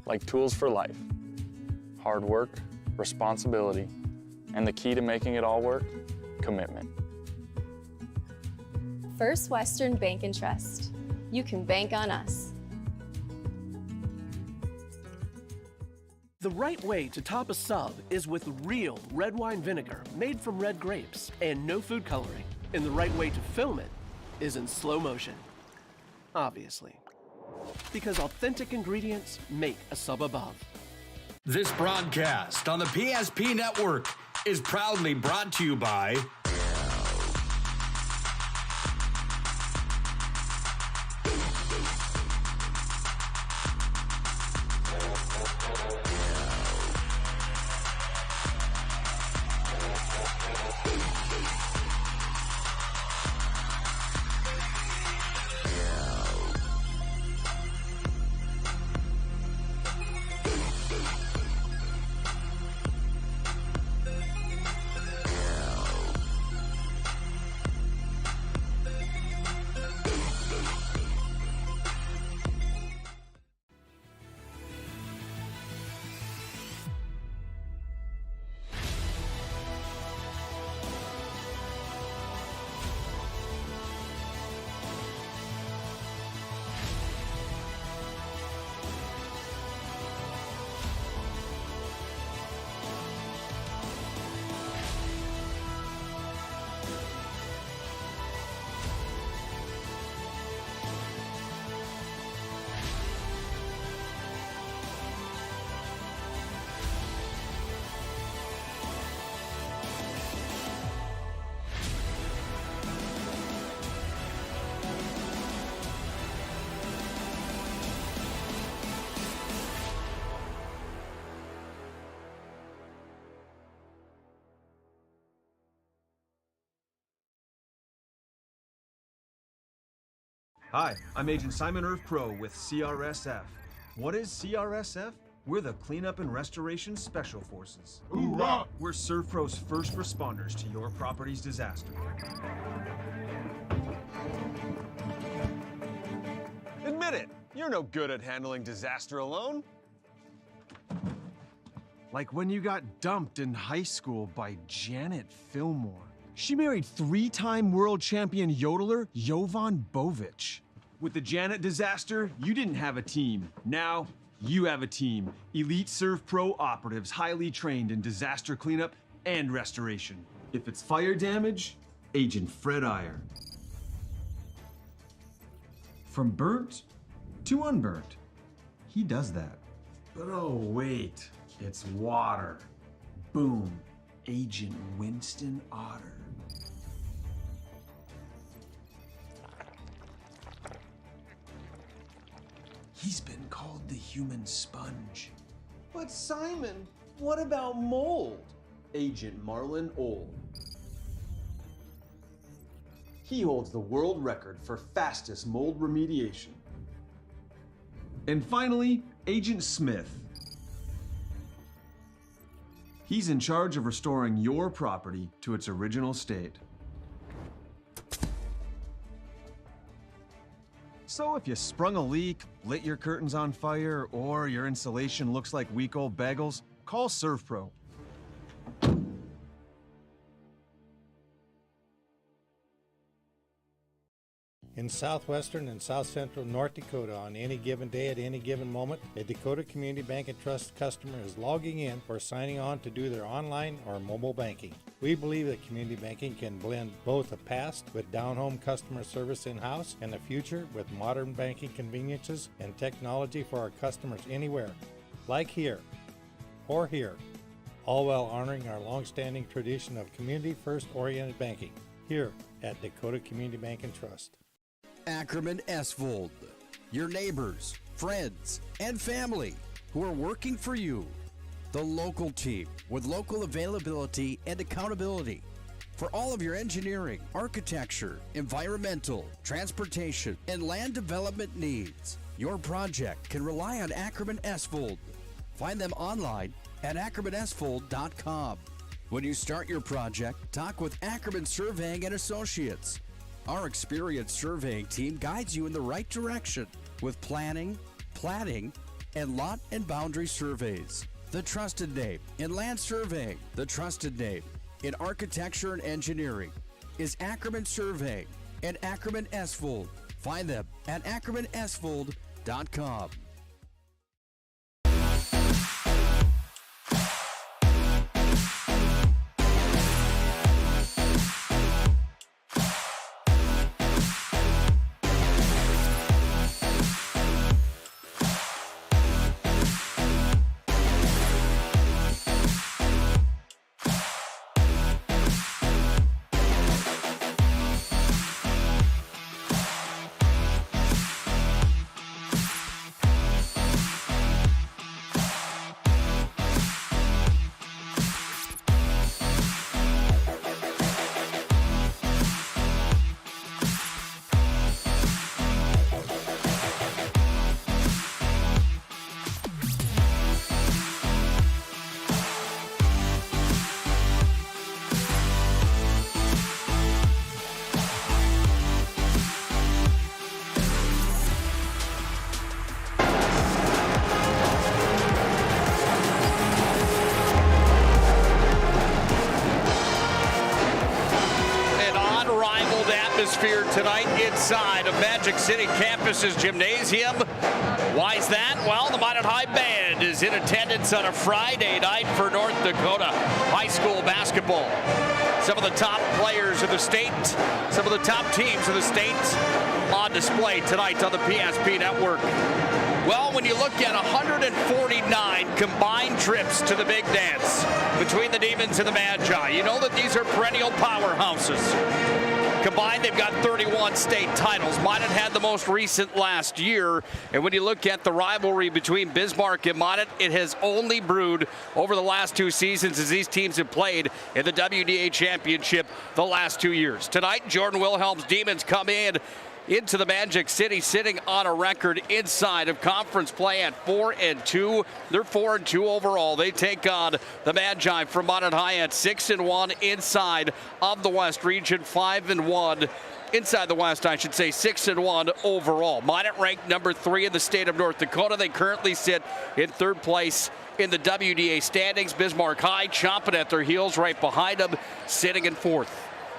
like tools for life, hard work, responsibility, and the key to making it all work, commitment. First Western Bank and Trust. You can bank on us. The right way to top a sub is with real red wine vinegar made from red grapes and no food coloring. And the right way to film it is in slow motion. Obviously. Because authentic ingredients make a sub above. This broadcast on the PSP Network is proudly brought to you by Hi, I'm Agent Simon Irv Pro with CRSF. What is CRSF? We're the Cleanup and Restoration Special Forces. Hoorah! We're ServPro's first responders to your property's disaster. Admit it, you're no good at handling disaster alone. Like when you got dumped in high school by Janet Fillmore. She married three-time world champion yodeler Jovan Bovic. With the Janet disaster, you didn't have a team. Now, you have a team. Elite ServPro operatives, highly trained in disaster cleanup and restoration. If it's fire damage, Agent Fred Iyer. From burnt to unburnt, he does that. But oh wait, it's water. Boom, Agent Winston Otter. He's been called the human sponge. But Simon, what about mold? Agent Marlon Old. He holds the world record for fastest mold remediation. And finally, Agent Smith. He's in charge of restoring your property to its original state. So if you sprung a leak, lit your curtains on fire, or your insulation looks like week old bagels, call ServPro. In southwestern and south central North Dakota, on any given day at any given moment, a Dakota Community Bank and Trust customer is logging in or signing on to do their online or mobile banking. We believe that community banking can blend both the past with down-home customer service in-house and the future with modern banking conveniences and technology for our customers anywhere, like here or here, all while honoring our long-standing tradition of community-first oriented banking here at Dakota Community Bank and Trust. Ackerman Esvold, your neighbors, friends, and family who are working for you. The local team with local availability and accountability for all of your engineering, architecture, environmental, transportation, and land development needs. Your project can rely on Ackerman Esvold. Find them online at ackermanesvold.com. When you start your project, talk with Ackerman Surveying and Associates. Our experienced surveying team guides you in the right direction with planning, platting, and lot and boundary surveys. The trusted name in land surveying, the trusted name in architecture and engineering is Ackerman Surveying and Ackerman Esvold. Find them at AckermanEsvold.com. Atmosphere tonight inside of Magic City campus's gymnasium. Why is that? Well, the Minot High Band is in attendance on a Friday night for North Dakota high school basketball. Some of the top players of the state, some of the top teams of the state on display tonight on the PSP Network. Well, when you look at 149 combined trips to the big dance between the Demons and the Magi, you know that these are perennial powerhouses. Combined, they've got 31 state titles. Minot had the most recent last year. And when you look at the rivalry between Bismarck and Minot, it has only brewed over the last 2 seasons as these teams have played in the WDA championship the last 2 years. Tonight, Jordan Wilhelm's Demons come into the Magic City sitting on a record inside of conference play at 4-2. They're 4-2 overall. They take on the Magi from Minot High at 6-1 inside of the West region, 5-1 inside the West, I should say, 6-1 overall. Minot ranked number 3 in the state of North Dakota. They currently sit in 3rd place in the WDA standings. Bismarck High chomping at their heels right behind them, sitting in 4th.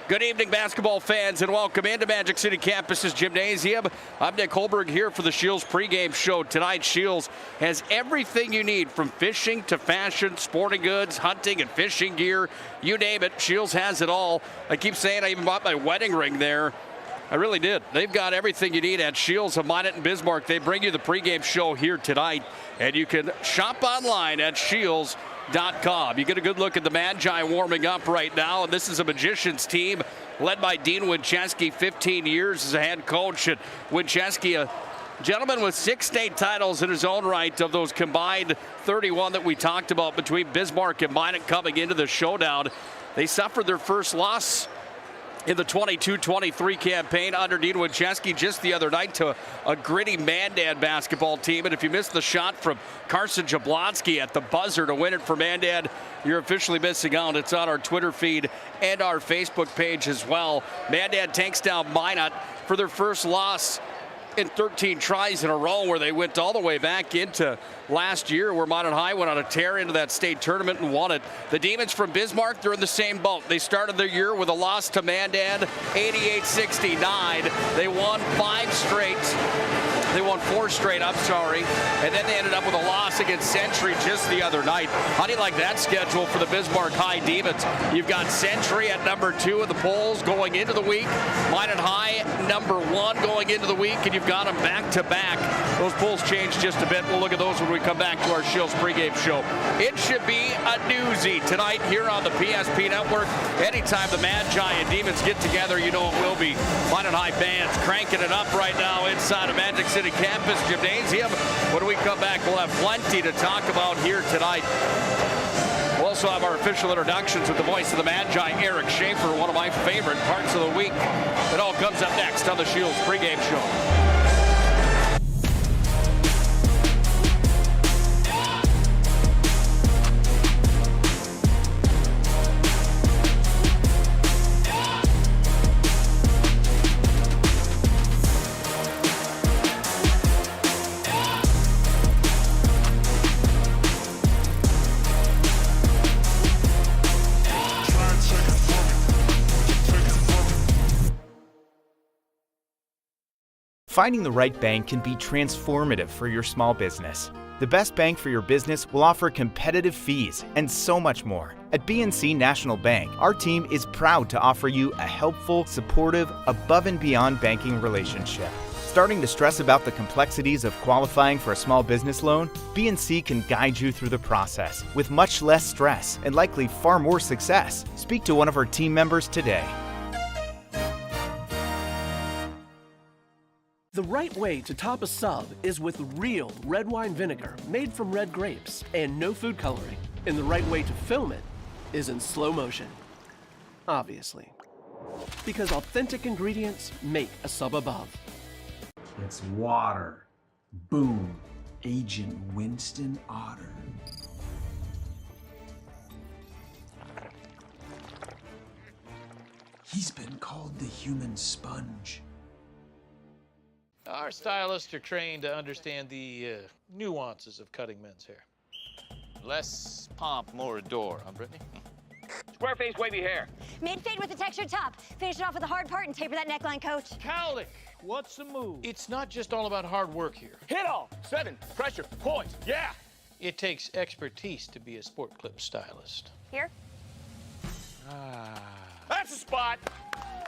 Good evening, basketball fans, and welcome into Magic City Campus's gymnasium. I'm Nick Hulberg here for the Shields pregame show. Tonight, Shields has everything you need from fishing to fashion, sporting goods, hunting and fishing gear. You name it, Shields has it all. I keep saying I even bought my wedding ring there. I really did. They've got everything you need at Shields of Minot and Bismarck. They bring you the pregame show here tonight, and you can shop online at Shields.com. You get a good look at the Magi warming up right now, and this is a Magicians team led by Dean Winchesky, 15 years as a head coach at Winchesky, a gentleman with 6 state titles in his own right, of those combined 31 that we talked about between Bismarck and Minot coming into the showdown. They suffered their first loss in the 22-23 campaign under Dean Winchesky just the other night to a gritty Mandan basketball team. And if you missed the shot from Carson Jablonski at the buzzer to win it for Mandan, you're officially missing out. It's on our Twitter feed and our Facebook page as well. Mandan takes down Minot for their first loss in 13 tries in a row, where they went all the way back into last year, where Minot High went on a tear into that state tournament and won it. The Demons from Bismarck, they're in the same boat. They started their year with a loss to Mandan, 88-69. They won 4 straight, and then they ended up with a loss against Century just the other night. How do you like that schedule for the Bismarck High Demons? You've got Century at number 2 in the polls going into the week, Minot High number 1 going into the week, and you've got them back-to-back. Those polls change just a bit. We'll look at those when we come back to our Shields pregame show. It should be a doozy tonight here on the PSP Network. Anytime the Magi and Demons get together, you know it will be. Minot High band's cranking it up right now inside of Magic City Campus Gymnasium. When we come back, we'll have plenty to talk about here tonight. We'll also have our official introductions with the voice of the Magi, Eric Schaefer, one of my favorite parts of the week. It all comes up next on the Shields pregame show. Finding the right bank can be transformative for your small business. The best bank for your business will offer competitive fees and so much more. At BNC National Bank, our team is proud to offer you a helpful, supportive, above and beyond banking relationship. Starting to stress about the complexities of qualifying for a small business loan? BNC can guide you through the process with much less stress and likely far more success. Speak to one of our team members today. The right way to top a sub is with real red wine vinegar made from red grapes and no food coloring. And the right way to film it is in slow motion. Obviously. Because authentic ingredients make a sub above. It's water. Boom. Agent Winston Otter. He's been called the human sponge. Our stylists are trained to understand the nuances of cutting men's hair. Less pomp, more adore, huh, Brittany? Square face, wavy hair. Mid-fade with a textured top. Finish it off with a hard part and taper that neckline, coach. Cowlick, what's the move? It's not just all about hard work here. Hit all. 7. Pressure. Points. Yeah. It takes expertise to be a sport clip stylist. Here? That's the spot.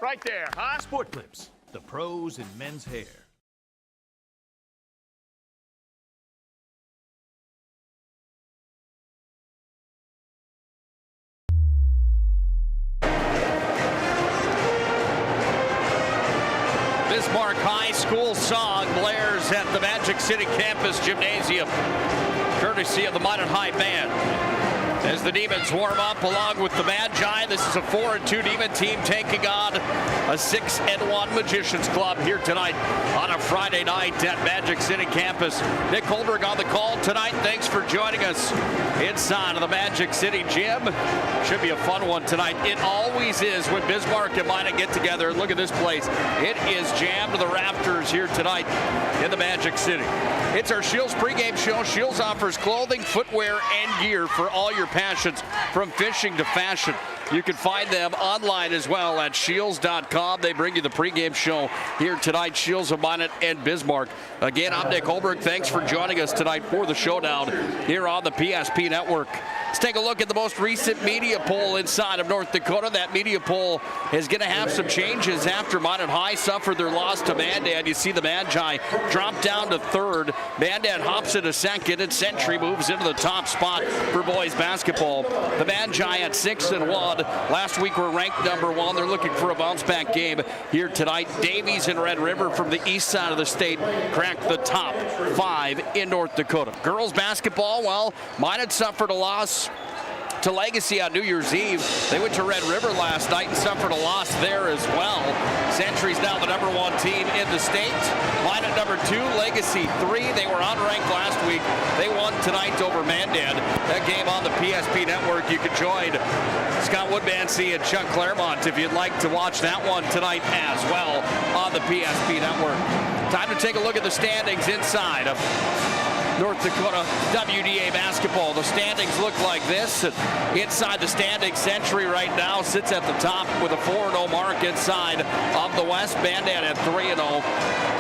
Right there, huh? Sport Clips, the pros in men's hair. Bismarck High School song blares at the Magic City Campus Gymnasium, courtesy of the Minot High Band. As the Demons warm up along with the Magi, this is a 4-2 Demon team taking on a 6-1 Magicians Club here tonight on a Friday night at Magic City Campus. Nick Hulberg on the call tonight. Thanks for joining us inside of the Magic City Gym. Should be a fun one tonight. It always is when Bismarck and Minot get together. Look at this place. It is jammed to the rafters here tonight in the Magic City. It's our Shields pregame show. Shields offers clothing, footwear, and gear for all your passions, from fishing to fashion. You can find them online as well at shields.com. They bring you the pregame show here tonight. Shields of Minot and Bismarck. Again, I'm Nick Hulberg. Thanks for joining us tonight for the showdown here on the PSP Network. Let's take a look at the most recent media poll inside of North Dakota. That media poll is going to have some changes after Minot High suffered their loss to Mandan. You see the Magi drop down to third. Mandan hops into second, and Century moves into the top spot for boys basketball. The Magi at 6-1. Last week were ranked number 1. They're looking for a bounce-back game here tonight. Davies and Red River from the east side of the state cracked the top 5 in North Dakota. Girls basketball, well, Minot suffered a loss to Legacy on New Year's Eve. They went to Red River last night and suffered a loss there as well. Century's now the number 1 team in the state. Minot number 2, Legacy 3. They were unranked last week. They won tonight over Mandan. That game on the PSP Network. You can join Scott Woodmansey and Chuck Claremont if you'd like to watch that one tonight as well on the PSP Network. Time to take a look at the standings inside of North Dakota WDA basketball. The standings look like this. Inside the standings, Century right now sits at the top with a 4-0 mark inside of the West. Mandan at 3-0.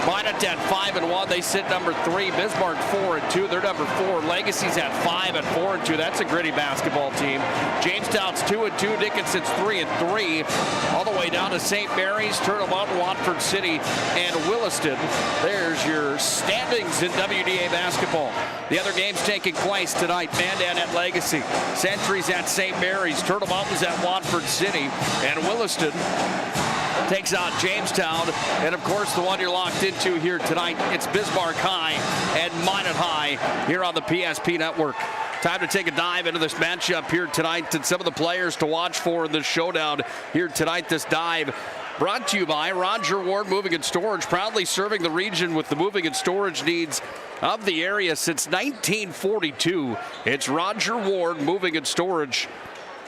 Minot at 5-1. They sit number 3. Bismarck 4-2. They're number 4. Legacy's at 5 and 4-2. That's a gritty basketball team. Jamestown's 2-2. Dickinson's 3-3. All the way down to St. Mary's, Turtle Mountain, Watford City, and Williston. There's your standings in WDA basketball. The other games taking place tonight. Mandan at Legacy. Century's at St. Mary's. Turtle Mountain's at Watford City. And Williston takes on Jamestown. And of course, the one you're locked into here tonight, it's Bismarck High and Minot High here on the PSP Network. Time to take a dive into this matchup here tonight and some of the players to watch for in this showdown here tonight. This dive brought to you by Roger Ward Moving and Storage, proudly serving the region with the moving and storage needs of the area since 1942. It's Roger Ward Moving and Storage.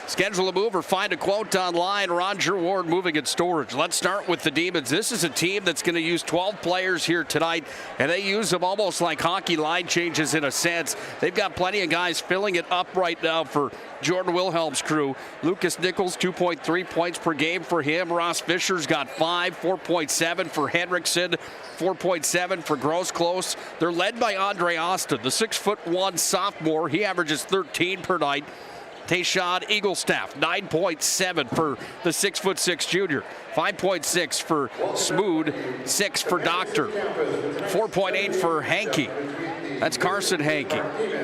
Schedule a move or find a quote online. Roger Ward Moving and Storage. Let's start with the Demons. This is a team that's going to use 12 players here tonight, and they use them almost like hockey line changes in a sense. They've got plenty of guys filling it up right now for Jordan Wilhelm's crew. Lucas Nichols, 2.3 points per game for him. Ross Fisher's got 5, 4.7 for Henriksen, 4.7 for Grosclose. They're led by Andre Austin, the 6'1" sophomore. He averages 13 per night. Tayshawn Eaglestaff, 9.7 for the 6'6" junior. 5.6 for Smood, 6 for Doctor. 4.8 for Hankey. That's Carson Hankey.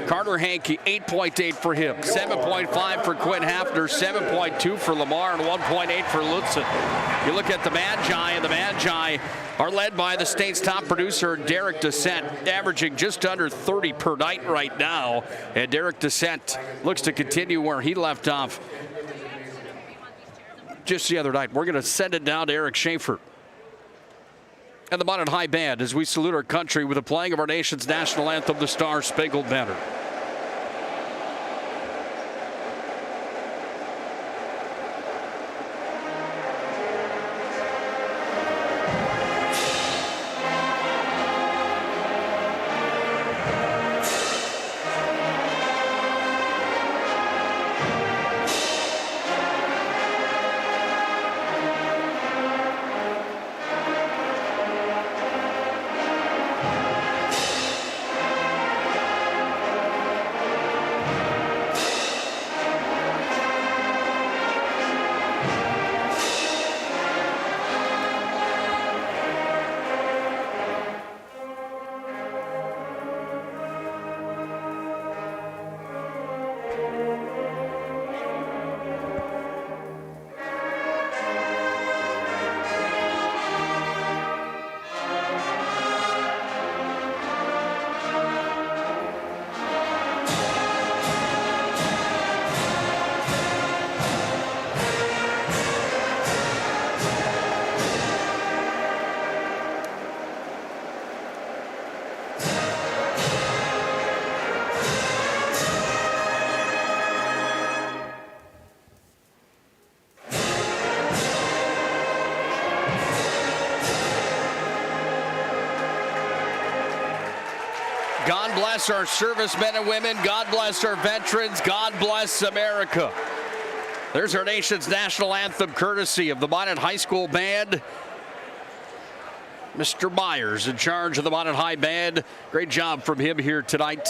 Carter Hankey, 8.8 for him. 7.5 for Quinn Hafner, 7.2 for Lamar, and 1.8 for Lutzen. You look at the Magi, and the Magi are led by the state's top producer, Derek Descent, averaging just under 30 per night right now. And Derek Descent looks to continue where he left off just the other night. We're going to send it down to Eric Schaefer and the Minot High Band as we salute our country with the playing of our nation's national anthem, the Star Spangled Banner. God bless our servicemen and women. God bless our veterans. God bless America. There's our nation's national anthem, courtesy of the Minot High School Band. Mr. Myers in charge of the Minot High Band. Great job from him here tonight.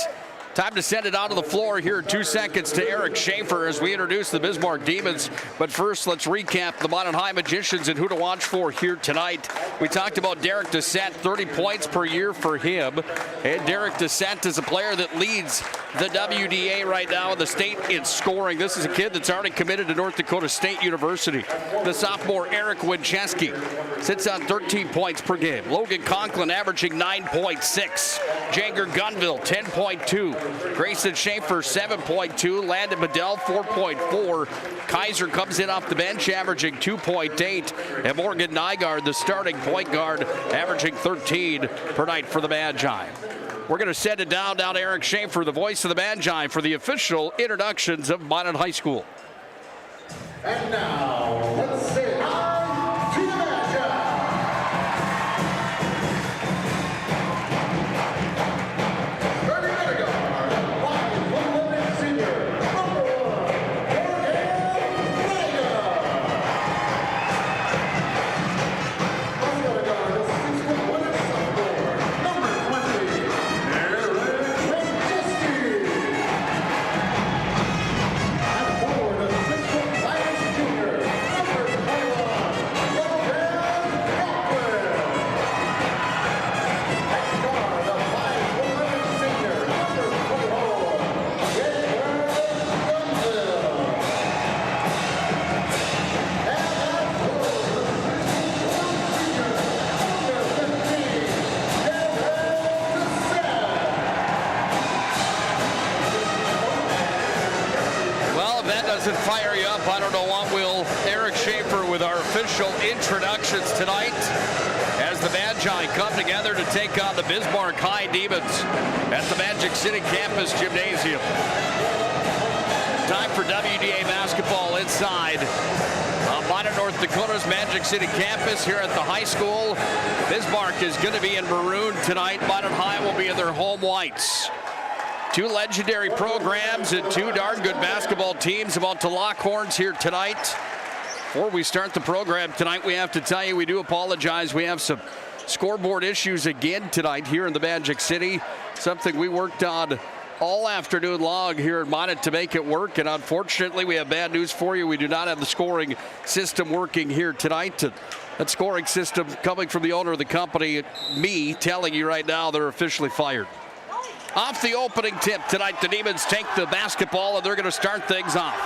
Time to send it out to the floor here in 2 seconds to Eric Schaefer as we introduce the Bismarck Demons. But first, let's recap the Minot High Magicians and who to watch for here tonight. We talked about Derek Descent, 30 points per year for him. And Derek Descent is a player that leads the WDA right now in the state in scoring. This is a kid that's already committed to North Dakota State University. The sophomore Eric Wincheski sits on 13 points per game. Logan Conklin averaging 9.6. Janger Gunville, 10.2. Grayson Schaefer, 7.2. Landon Bedell, 4.4. Kaiser comes in off the bench, averaging 2.8. And Morgan Nygaard, the starting point guard, averaging 13 per night for the Magi. We're going to send it down to Eric Schaefer, the voice of the Magi, for the official introductions of Minot High School. And now, let's say hi to the Magi. Starting at guard, 5'11" senior, number 1, Morgan Nygaard. Also at guard, 6'1" sophomore, number 20, Eric Wincheski. At forward, a 6'5" junior, number 21, Logan Conklin. At guard, a 5'11" senior, number 24, Janger Gunville. And at forward, a 6'1" junior, number 15, Derek Descent. Well, if that doesn't fire you up, I don't know what will. Eric Schaefer with our official introductions tonight as the Magi come together to take on the Bismarck High Demons at the Magic City Campus Gymnasium. Time for WDA basketball inside Minot, North Dakota's Magic City campus here at the high school. Bismarck is going to be in maroon tonight. Minot High will be in their home whites. Two legendary programs and two darn good basketball teams about to lock horns here tonight. Before we start the program tonight, we have to tell you we do apologize. We have some scoreboard issues again tonight here in the Magic City. Something we worked on all afternoon long here at Minot to make it work, and unfortunately we have bad news for you. We do not have the scoring system working here tonight. That scoring system coming from the owner of the company, me, telling you right now they're officially fired. Off the opening tip tonight, the Demons take the basketball and they're going to start things off.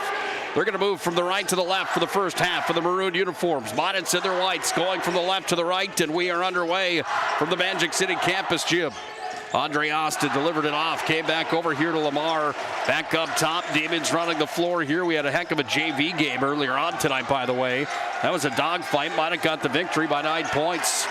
They're going to move from the right to the left for the first half of the maroon uniforms. Minot's in their whites, going from the left to the right, and we are underway from the Magic City campus gym. Andre Austin delivered it off, came back over here to Lamar. Back up top, Demons running the floor here. We had a heck of a JV game earlier on tonight, by the way. That was a dogfight. Minot got the victory by 9 points.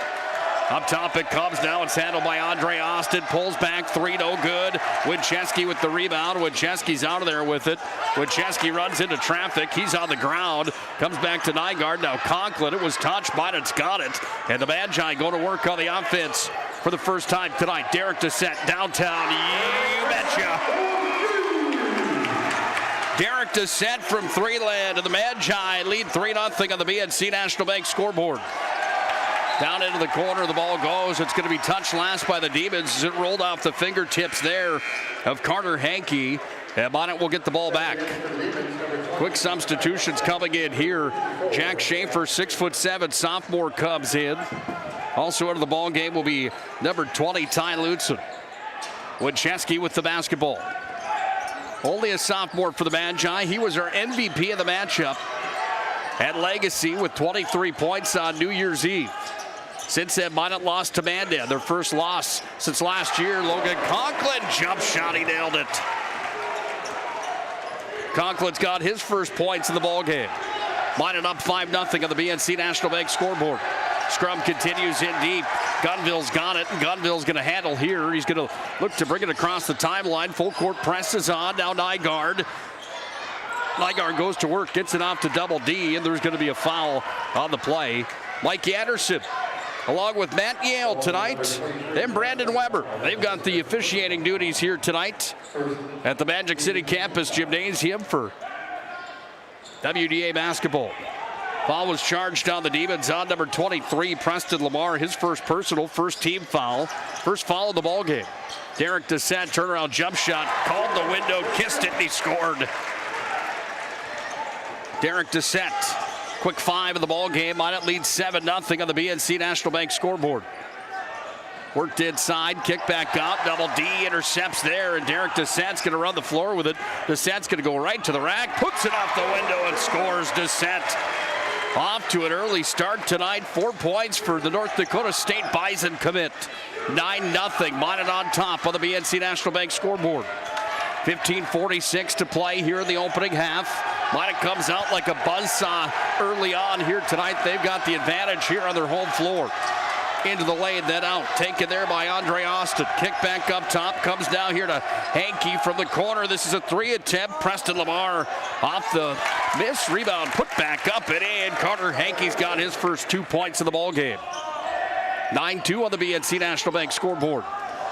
Up top it comes now. It's handled by Andre Austin. Pulls back, three, no good. Winchesky with the rebound. Winchesky's out of there with it. Winchesky runs into traffic. He's on the ground. Comes back to Nygaard. Now Conklin. It was touched. Minot's got it. And the Magi going to work on the offense for the first time tonight. Derek Dissett downtown. You betcha. Derek Dissett from three-land. And the Magi lead 3-0 on the BNC National Bank scoreboard. Down into the corner, the ball goes. It's going to be touched last by the Demons as it rolled off the fingertips there of Carter Hankey. And Minot will get the ball back. Quick substitutions coming in here. Jack Schaefer, 6'7", sophomore, comes in. Also into the ball game will be number 20, Ty Lutzen. Winchesky with the basketball. Only a sophomore for the Magi. He was our MVP of the matchup at Legacy with 23 points on New Year's Eve. Since then, Minot lost to Mandan, their first loss since last year. Logan Conklin, jump shot, he nailed it. Conklin's got his first points in the ball game. Minot up 5-0 on the BNC National Bank scoreboard. Scrum continues in deep. Gunville's got it, and Gunville's going to handle here. He's going to look to bring it across the timeline. Full court press is on. Now Nygaard. Nygaard goes to work, gets it off to Double D, and there's going to be a foul on the play. Mike Anderson, along with Matt Yale tonight, and Brandon Weber. They've got the officiating duties here tonight at the Magic City campus gymnasium for WDA basketball. Foul was charged on the Demons on number 23, Preston Lamar, his first personal, first team foul. First foul of the ball game. Derek Dissett, turnaround jump shot, called the window, kissed it, and he scored. Derek Dissett, quick 5 of the ball game. Minot leads 7-0 on the BNC National Bank scoreboard. Worked inside, kick back out, Double D intercepts there, and Derek Dissett's going to run the floor with it. Dissett's going to go right to the rack, puts it off the window, and scores. Dissett off to an early start tonight. 4 points for the North Dakota State Bison commit. 9-0, Minot on top on the BNC National Bank scoreboard. 15:46 to play here in the opening half. Minot comes out like a buzzsaw early on here tonight. They've got the advantage here on their home floor. Into the lane, then out. Taken there by Andre Austin. Kick back up top. Comes down here to Hankey from the corner. This is a 3 attempt. Preston Lamar off the miss. Rebound put back up and in. Carter Hankey's got his first 2 points in the ball game. 9-2 on the BNC National Bank scoreboard.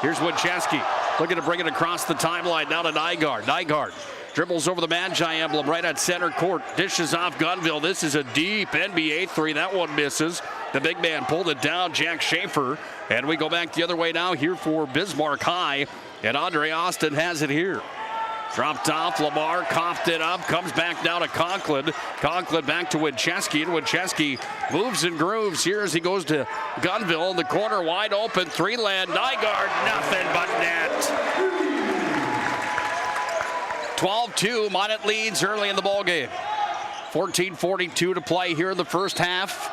Here's Winchesky looking to bring it across the timeline. Now to Nygaard. Nygaard dribbles over the Magi emblem right at center court. Dishes off Gunville. This is a deep NBA 3. That one misses. The big man pulled it down, Jack Schaefer. And we go back the other way now here for Bismarck High. And Andre Austin has it here. Dropped off, Lamar coughed it up, comes back down to Conklin. Conklin back to Winchesky, and Winchesky moves and grooves here as he goes to Gunville in the corner, wide open, 3-land, Nygaard, nothing but net. 12-2, Minot leads early in the ball game. 14:42 to play here in the first half.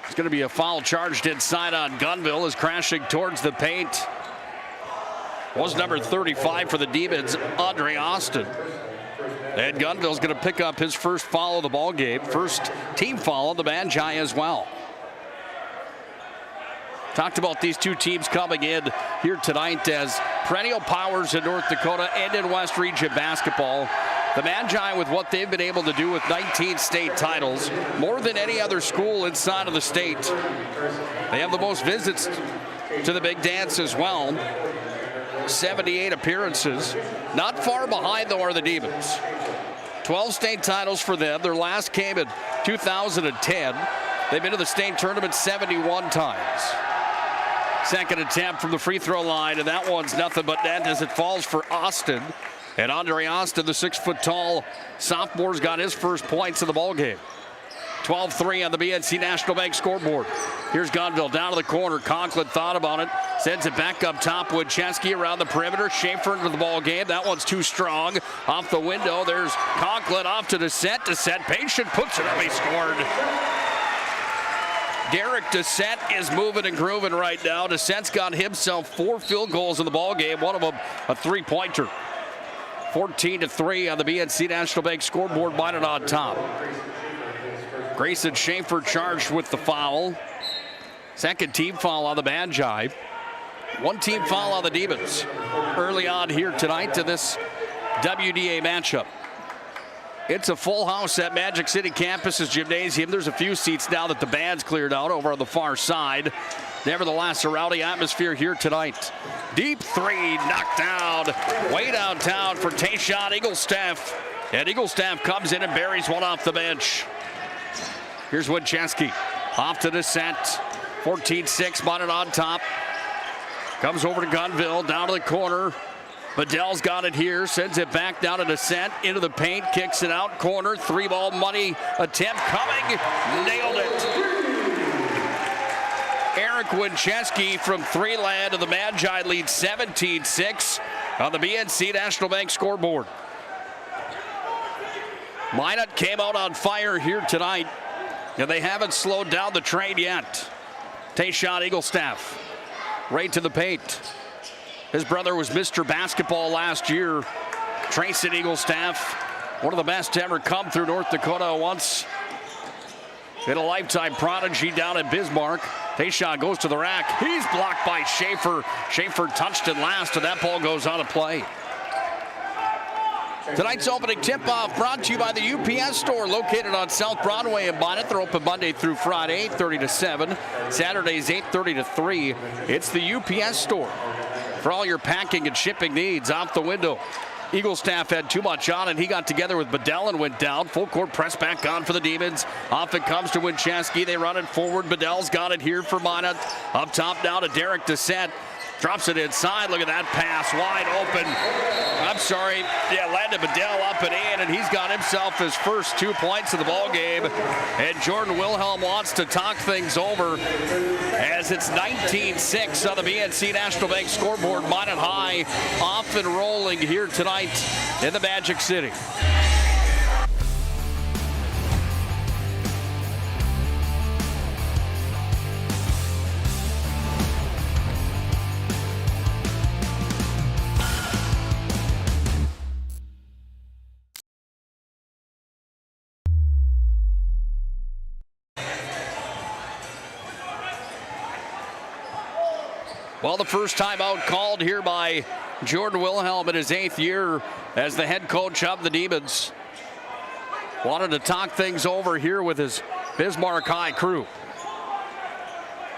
It's going to be a foul charged inside on Gunville as crashing towards the paint was number 35 for the Demons, Andre Austin. And Gunville's going to pick up his first foul of the ball game. First team foul of the Magi as well. Talked about these two teams coming in here tonight as perennial powers in North Dakota and in West Region basketball. The Magi, with what they've been able to do with 19 state titles, more than any other school inside of the state. They have the most visits to the big dance as well. 78 appearances. Not far behind, though, are the Demons. 12 state titles for them. Their last came in 2010. They've been to the state tournament 71 times. Second attempt from the free throw line, and that one's nothing but net as it falls for Austin. And Andre Austin, the 6-foot-tall sophomore's got his first points in the ballgame. 12-3 on the BNC National Bank scoreboard. Here's Gunville down to the corner. Conklin thought about it. Sends it back up top. Wincheski around the perimeter. Schaefer into the ball game. That one's too strong. Off the window. There's Conklin off to Descent. Descent patient. Puts it up. He scored. Derek Descent is moving and grooving right now. Descent's got himself 4 field goals in the ball game. One of them a three-pointer. 14-3 on the BNC National Bank scoreboard. Minot on top. Grayson Schaefer charged with the foul. Second team foul on the Magi. One team foul on the Demons early on here tonight to this WDA matchup. It's a full house at Magic City Campus's gymnasium. There's a few seats now that the band's cleared out over on the far side. Nevertheless, a rowdy atmosphere here tonight. Deep three knocked down way downtown for Tayshawn Eaglestaff. And Eaglestaff comes in and buries one off the bench. Here's Wincheski off to Descent. 14-6, Minot on top. Comes over to Gunville, down to the corner. Bedell's got it here, sends it back down to Descent, into the paint, kicks it out, corner, 3-ball money attempt coming, nailed it. Eric Wincheski from Three-Land, and the Magi lead 17-6 on the BNC National Bank scoreboard. Minot came out on fire here tonight, and they haven't slowed down the train yet. Tayshawn Eaglestaff, right to the paint. His brother was Mr. Basketball last year. Trayson Eaglestaff, one of the best to ever come through North Dakota once. In a lifetime prodigy down at Bismarck. Tayshawn goes to the rack. He's blocked by Schaefer. Schaefer touched it last, and that ball goes out of play. Tonight's opening tip-off brought to you by the UPS store located on South Broadway in Minot. They're open Monday through Friday, 8:30 to 7. Saturdays, 8:30 to 3. It's the UPS store for all your packing and shipping needs. Out the window. Eaglestaff had too much on it. He got together with Bedell and went down. Full court press back on for the Demons. Off it comes to Wincheski. They run it forward. Bedell's got it here for Minot. Up top now to Derek Descent. Drops it inside. Look at that pass. Wide open. I'm sorry. Yeah, landed Bedell up and in, and he's got himself his first 2 points of the ball game. And Jordan Wilhelm wants to talk things over as it's 19-6 on the BNC National Bank scoreboard. Minot High off and rolling here tonight in the Magic City. Well, the first timeout called here by Jordan Wilhelm in his 8th year as the head coach of the Demons. Wanted to talk things over here with his Bismarck High crew.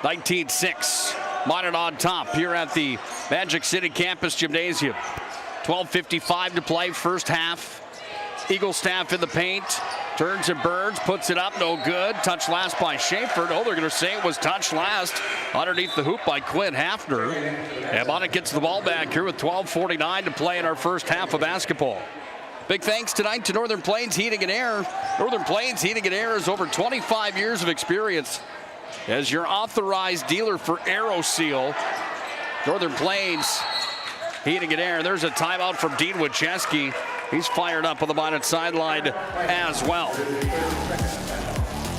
19-6, Minot on top here at the Magic City Campus Gymnasium. 12:55 to play, first half. Eaglestaff in the paint. Turns and burns, puts it up, no good. Touch last by Schaefer. No, they're going to say it was touch last. Underneath the hoop by Quinn Hafner. And Minot gets the ball back here with 12:49 to play in our first half of basketball. Big thanks tonight to Northern Plains Heating and Air. Northern Plains Heating and Air has over 25 years of experience as your authorized dealer for AeroSeal. Northern Plains Heating and Air. There's a timeout from Dean Wincheski. He's fired up on the Minot sideline as well.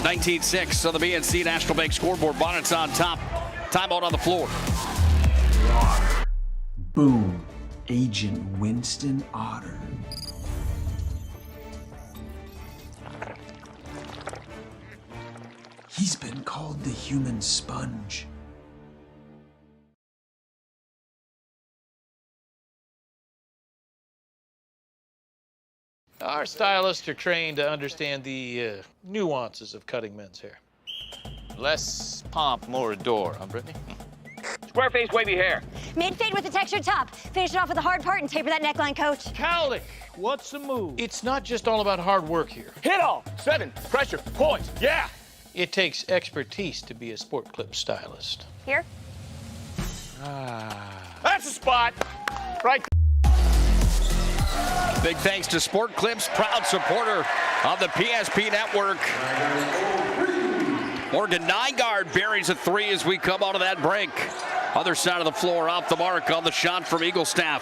19-6 on the BNC National Bank scoreboard. Minot's on top. Timeout on the floor. Boom. Agent Winston Otter. He's been called the human sponge. Our stylists are trained to understand the nuances of cutting men's hair. Less pomp, more adore, huh, Brittany? Square face wavy hair. Mid-fade with a textured top. Finish it off with the hard part and taper that neckline, coach. Cowlick, what's the move? It's not just all about hard work here. Hit all. 7. Pressure. Points. Yeah. It takes expertise to be a sport clip stylist. Here. That's a spot. Right there. Big thanks to Sport Clips, proud supporter of the PSP Network. Morgan Nygaard buries a 3 as we come out of that break. Other side of the floor, off the mark on the shot from Eaglestaff.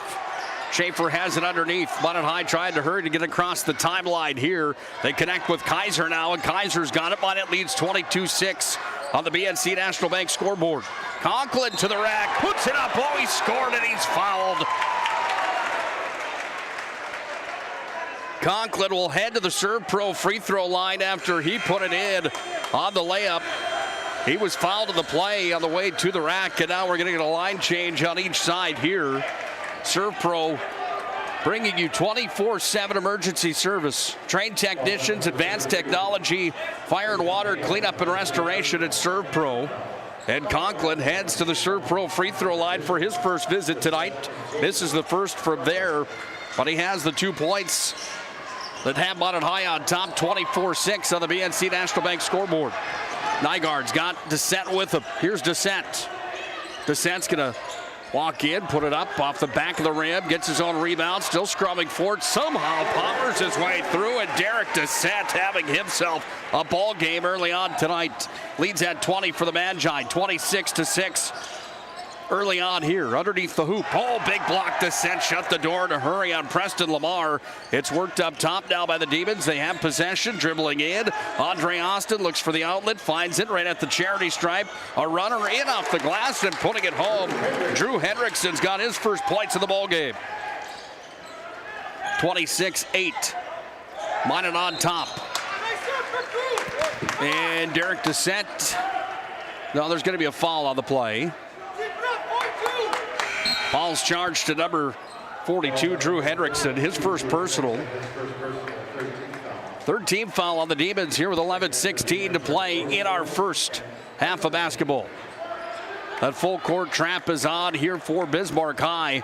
Schaefer has it underneath. Minot High trying to hurry to get across the timeline here. They connect with Kaiser now, and Kaiser's got it. Minot leads 22-6 on the BNC National Bank scoreboard. Conklin to the rack, puts it up. Oh, he scored and he's fouled. Conklin will head to the Serve Pro free throw line after he put it in on the layup. He was fouled in the play on the way to the rack, and now we're going to get a line change on each side here. Serve Pro bringing you 24/7 emergency service. Trained technicians, advanced technology, fire and water cleanup and restoration at Serve Pro. And Conklin heads to the Serve Pro free throw line for his first visit tonight. This is the first from there, but he has the 2 points that have Minot High on top, 24-6 on the BNC National Bank scoreboard. Nygaard's got Descent with him. Here's Descent. Descent's going to walk in, put it up off the back of the rim, gets his own rebound, still scrumming for it, somehow pommers his way through, and Derek Descent having himself a ball game early on tonight. Leads at 20 for the Magi, 26-6. Early on here, underneath the hoop. Oh, big block. Descent shut the door to hurry on Preston Lamar. It's worked up top now by the Demons. They have possession, dribbling in. Andre Austin looks for the outlet, finds it right at the charity stripe. A runner in off the glass and putting it home. Drew Hendrickson's got his first points of the ball game. 26-8. Minot on top. And Derek Descent. No, there's going to be a foul on the play. Foul's charged to number 42, Drew Hendrickson, his first personal. Third team foul on the Demons here with 11:16 to play in our first half of basketball. That full court trap is on here for Bismarck High.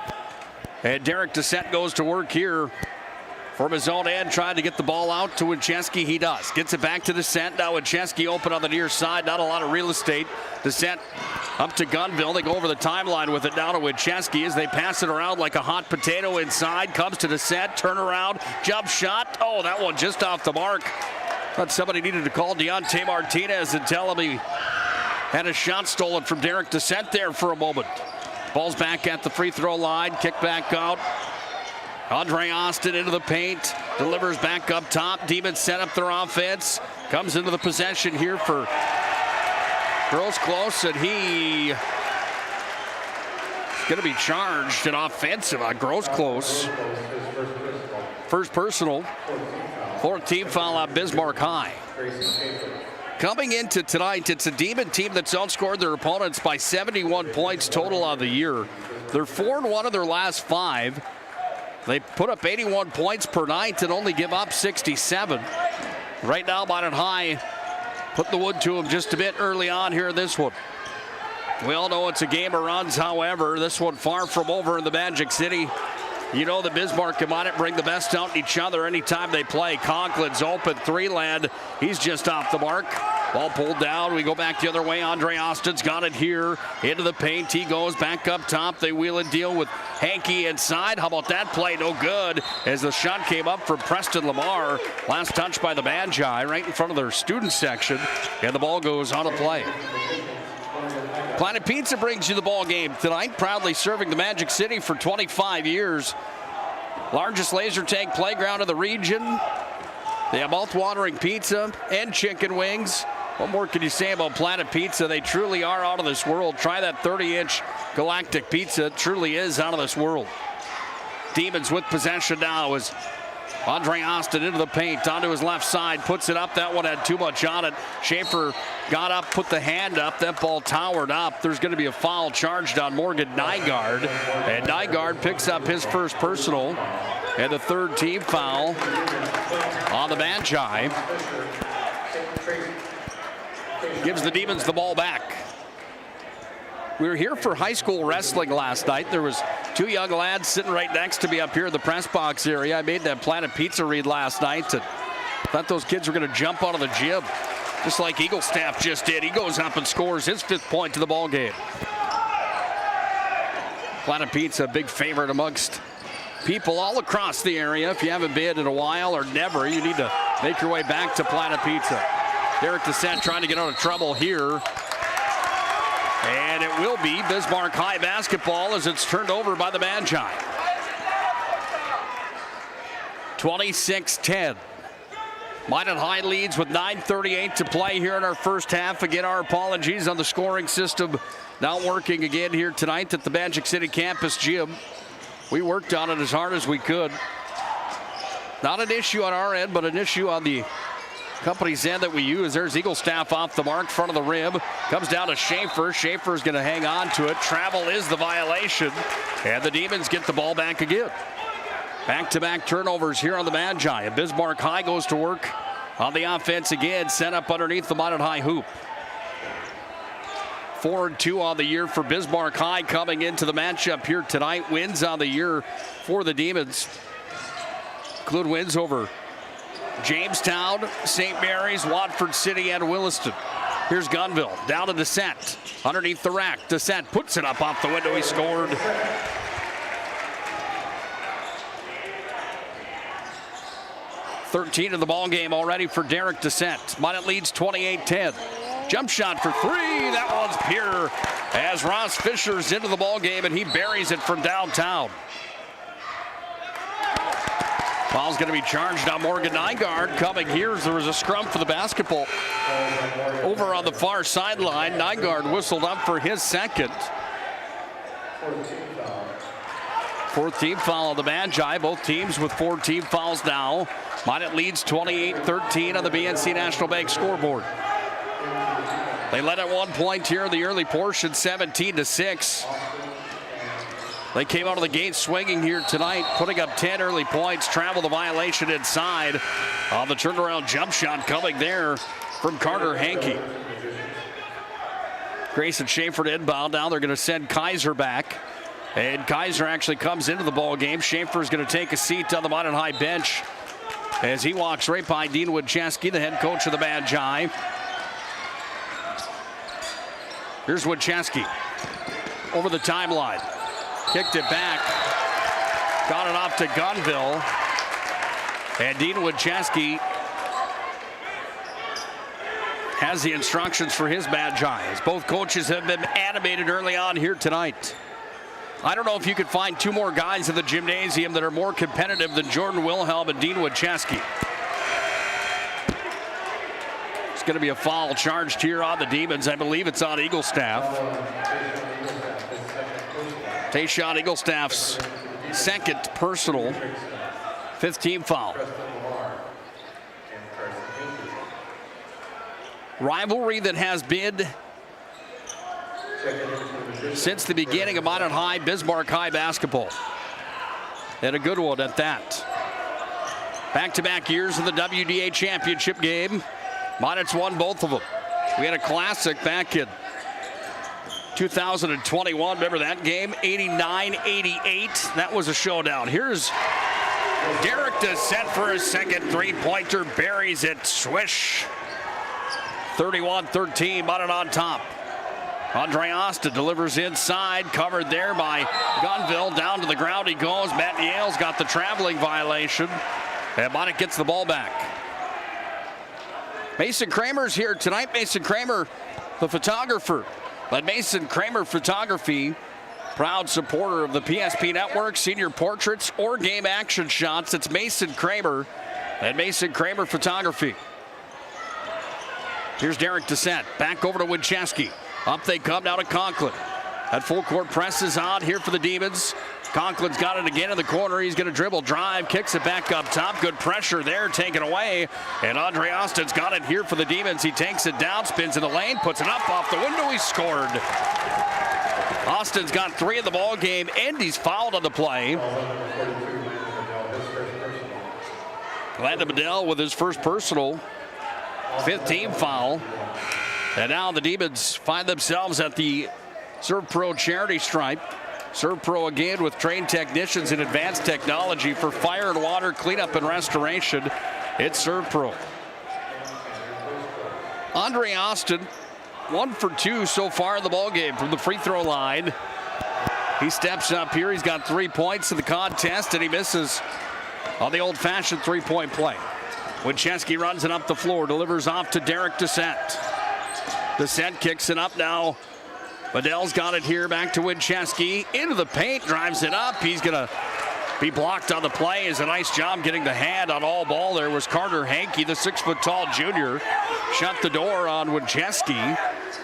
And Derek Descent goes to work here from his own end, trying to get the ball out to Wincheski. He does. Gets it back to Descent. Now Wincheski open on the near side. Not a lot of real estate. Descent up to Gunville. They go over the timeline with it now to Wincheski as they pass it around like a hot potato inside. Comes to Descent. Turn around. Jump shot. Oh, that one just off the mark. Thought somebody needed to call Deontay Martinez and tell him he had a shot stolen from Derek Descent there for a moment. Ball's back at the free throw line. Kick back out. Andre Austin into the paint, delivers back up top. Demons set up their offense. Comes into the possession here for Gross Close, and he is going to be charged an offensive on Gross Close. First personal. Fourth team foul on Bismarck High. Coming into tonight, it's a Demon team that's outscored their opponents by 71 points total on the year. They're 4-1 of their last 5. They put up 81 points per night and only give up 67. Right now, Minot High put the wood to them just a bit early on here in this one. We all know it's a game of runs, however. This one far from over in the Magic City. You know that Bismarck and Minot bring the best out in each other anytime they play. Conklin's open, 3-land. He's just off the mark. Ball pulled down. We go back the other way. Andre Austin's got it here. Into the paint. He goes back up top. They wheel and deal with Hankey inside. How about that play? No good. As the shot came up from Preston Lamar. Last touch by the Magi right in front of their student section. And the ball goes on a play. Planet Pizza brings you the ball game tonight, proudly serving the Magic City for 25 years. Largest laser tag playground of the region. They have mouth-watering pizza and chicken wings. What more can you say about Planet Pizza? They truly are out of this world. Try that 30-inch galactic pizza. It truly is out of this world. Demons with possession now as Andre Austin into the paint, onto his left side, puts it up. That one had too much on it. Schaefer got up, put the hand up. That ball towered up. There's going to be a foul charged on Morgan Nygaard. And Nygaard picks up his first personal. And the third team foul on the Magi. Gives the Demons the ball back. We were here for high school wrestling last night. There was two young lads sitting right next to me up here in the press box area. I made that Planet Pizza read last night. And thought those kids were going to jump out of the gym, just like Eagle Staff just did. He goes up and scores his 5th point to the ball game. Planet Pizza, a big favorite amongst people all across the area. If you haven't been in a while or never, you need to make your way back to Planet Pizza. Derek DeSette trying to get out of trouble here. And it will be Bismarck High basketball as it's turned over by the Magi. 26-10. Minot High leads with 9:38 to play here in our first half. Again, our apologies on the scoring system not working again here tonight at the Magic City campus gym. We worked on it as hard as we could. Not an issue on our end, but an issue on the company's end that we use. There's Eagle Staff off the mark, front of the rim. Comes down to Schaefer. Schaefer's going to hang on to it. Travel is the violation. And the Demons get the ball back again. Back-to-back turnovers here on the Magi. And Bismarck High goes to work on the offense again. Set up underneath the Minot High hoop. 4-2 on the year for Bismarck High coming into the matchup here tonight. Wins on the year for the Demons include wins over Jamestown, St. Mary's, Watford City, and Williston. Here's Gunville, down to DeSette, underneath the rack. DeSette puts it up off the window. He scored. .13 in the ball game already for Derek DeSette. Minot leads 28-10. Jump shot for 3. That one's pure as Ross Fisher's into the ball game and he buries it from downtown. Foul's going to be charged on Morgan Nygaard. Coming here as there was a scrum for the basketball. Over on the far sideline, Nygaard whistled up for his second. 4th team foul on the Magi. Both teams with 4 team fouls now. Minot leads 28-13 on the BNC National Bank scoreboard. They led at 1 point here in the early portion, 17-6. They came out of the gate swinging here tonight, putting up 10 early points. Travel the violation inside on the turnaround jump shot coming there from Carter Hankey. Grayson Schaefer to inbound. Now they're going to send Kaiser back. And Kaiser actually comes into the ball game. Schaefer is going to take a seat on the Minot High bench as he walks right by Dean Wincheski, the head coach of the Magi. Here's Wincheski over the timeline. Kicked it back. Got it off to Gunville. And Dean Wincheski has the instructions for his Magi, as both coaches have been animated early on here tonight. I don't know if you could find 2 more guys in the gymnasium that are more competitive than Jordan Wilhelm and Dean Wincheski. It's going to be a foul charged here on the Demons. I believe it's on Eagle Staff. Tayshawn Eaglestaff's second personal, 5th team foul. Rivalry that has been since the beginning of Minot High, Bismarck High basketball. And a good one at that. Back-to-back years in the WDA championship game. Minot's won both of them. We had a classic back in 2021, remember that game? 89-88, that was a showdown. Here's Derek DeSette for his second 3-pointer, buries it, swish. 31-13, Minot on top. Andre Austin delivers inside, covered there by Gunville, down to the ground he goes. Matt Yale's got the traveling violation, and Minot gets the ball back. Mason Kramer's here tonight. Mason Kramer, the photographer. But Mason Kramer Photography, proud supporter of the PSP Network, senior portraits or game action shots. It's Mason Kramer and Mason Kramer Photography. Here's Derek DeSette, back over to Wincheski. Up they come now to Conklin. That full court press is on here for the Demons. Conklin's got it again in the corner. He's going to dribble, drive, kicks it back up top. Good pressure there, taken away. And Andre Austin's got it here for the Demons. He takes it down, spins in the lane, puts it up off the window. He scored. Austin's got 3 in the ball game, and he's fouled on the play. Landon Bedell with his first personal, 5th team foul. And now the Demons find themselves at the Serve Pro charity stripe. Serve Pro again with trained technicians in advanced technology for fire and water cleanup and restoration. It's Serve Pro. Andre Austin, 1 for 2 so far in the ballgame from the free throw line. He steps up here. He's got 3 points in the contest, and he misses on the old-fashioned three-point play. Winchesky runs it up the floor, delivers off to Derek Descent. Descent kicks it up now. Bedell's got it here, back to Winchesky, into the paint, drives it up. He's going to be blocked on the play. Is a nice job getting the hand on all ball. There was Carter Hankey, the 6-foot-tall junior, shut the door on Winchesky.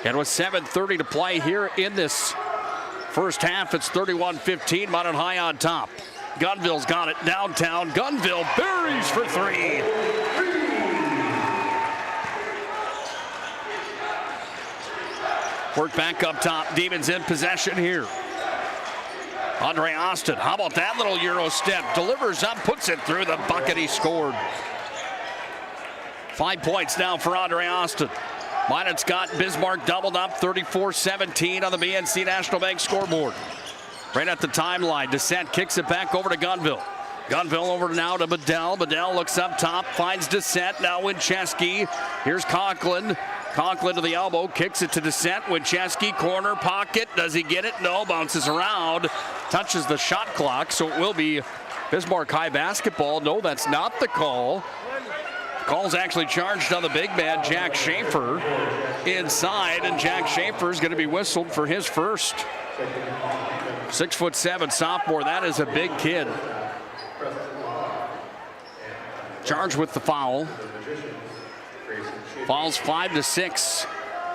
And with 7:30 to play here in this first half, it's 31-15, Minot High on top. Gunville's got it downtown. Gunville buries for 3. Work back up top. Demons in possession here. Andre Austin, how about that little Euro step? Delivers up, puts it through the bucket. He scored. 5 points now for Andre Austin. Minot's got Bismarck doubled up, 34-17 on the BNC National Bank scoreboard. Right at the timeline, Descent kicks it back over to Gunville. Gunville over now to Bedell. Bedell looks up top, finds Descent. Now Winchesky. Here's Conklin. Conklin to the elbow, kicks it to Descent. Winchesky, corner, pocket. Does he get it? No, bounces around. Touches the shot clock, so it will be Bismarck High basketball. No, that's not the call. Call's actually charged on the big man, Jack Schaefer, inside, and Jack Schaefer is going to be whistled for his first. 6'7" sophomore. That is a big kid. Charged with the foul. Fouls 5 to 6.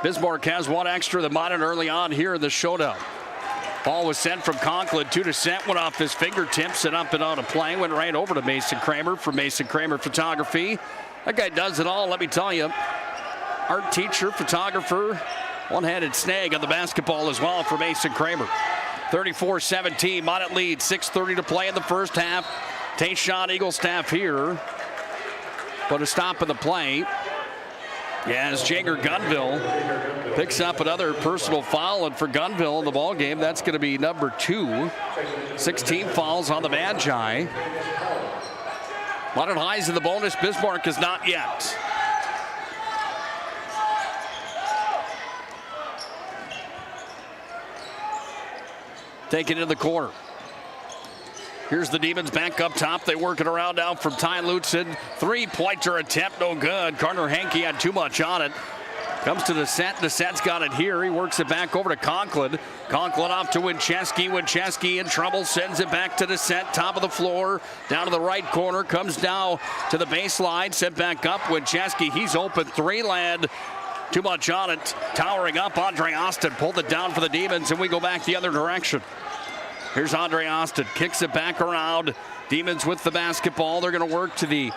Bismarck has 1 extra than Minot early on here in the showdown. Ball was sent from Conklin to Descent, went off his fingertips and up and out of play. Went right over to Mason Kramer from Mason Kramer Photography. That guy does it all, let me tell you. Art teacher, photographer, one-handed snag on the basketball as well for Mason Kramer. 34-17, Minot lead, 6:30 to play in the first half. Tayshawn Eaglestaff here. Put a stop in the play. As Jager Gunville picks up another personal foul, and for Gunville in the ball game, that's going to be number 2. 16 fouls on the Magi. Minot High's in the bonus. Bismarck is not yet. Take it in the corner. Here's the Demons back up top. They work it around now from Ty Lutzen. 3-pointer attempt, no good. Carter Hankey had too much on it. Comes to Descent. Descent's got it here. He works it back over to Conklin. Conklin off to Winchesky. Winchesky in trouble. Sends it back to Descent. Top of the floor. Down to the right corner. Comes now to the baseline. Sent back up. Winchesky. He's open. 3 land. Too much on it. Towering up. Andre Austin pulled it down for the Demons, and we go back the other direction. Here's Andre Austin, kicks it back around. Demons with the basketball. They're going to work to the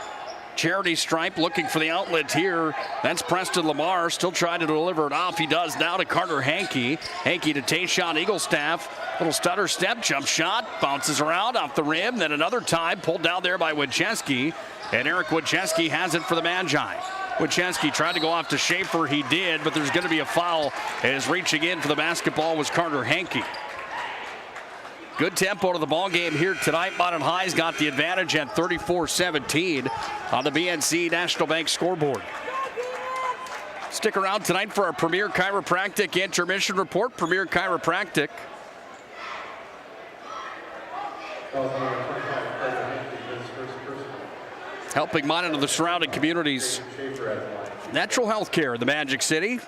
charity stripe, looking for the outlet here. That's Preston Lamar, still trying to deliver it off. He does now to Carter Hankey. Hankey to Tayshawn Eaglestaff. Little stutter step, jump shot, bounces around off the rim. Then another time, pulled down there by Winchesky. And Eric Winchesky has it for the Magi. Winchesky tried to go off to Schaefer. He did, but there's going to be a foul as reaching in for the basketball was Carter Hankey. Good tempo to the ball game here tonight. Minot High's got the advantage at 34-17 on the BNC National Bank scoreboard. Stick around tonight for our Premier Chiropractic intermission report. Premier Chiropractic. Helping Minot and the surrounding communities. Natural health care in the Magic City.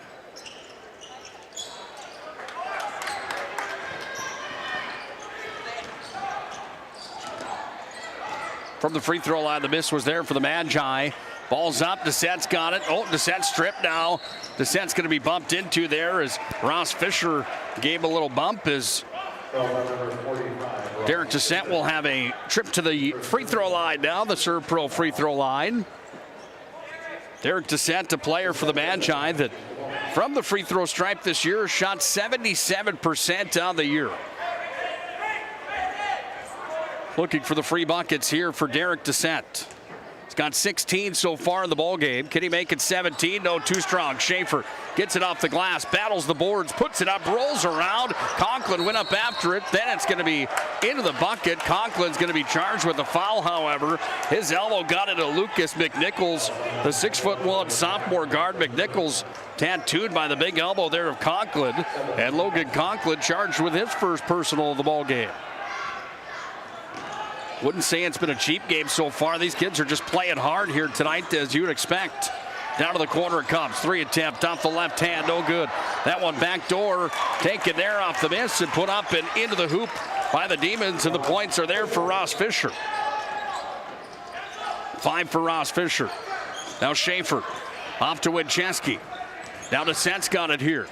From the free throw line, the miss was there for the Magi. Ball's up. Descent's got it. Oh, Descent stripped now. Descent's going to be bumped into there as Ross Fisher gave a little bump as Derek Descent will have a trip to the free throw line now, the Serve Pro free throw line. Derek Descent, a player for the Magi that from the free throw stripe this year shot 77% on the year. Looking for the free buckets here for Derek Descent. He's got 16 so far in the ball game. Can he make it 17? No, too strong. Schaefer gets it off the glass, battles the boards, puts it up, rolls around. Conklin went up after it. Then it's going to be into the bucket. Conklin's going to be charged with a foul, however. His elbow got into Lucas McNichols, the 6'1" sophomore guard. McNichols tattooed by the big elbow there of Conklin. And Logan Conklin charged with his first personal of the ball game. Wouldn't say it's been a cheap game so far. These kids are just playing hard here tonight, as you would expect. Down to the corner it comes. 3 attempt off the left hand, no good. That one back door taken there off the miss and put up and into the hoop by the Demons, and the points are there for Ross Fisher. 5 for Ross Fisher. Now Schaefer off to Winchesky. Now Descent's got it here.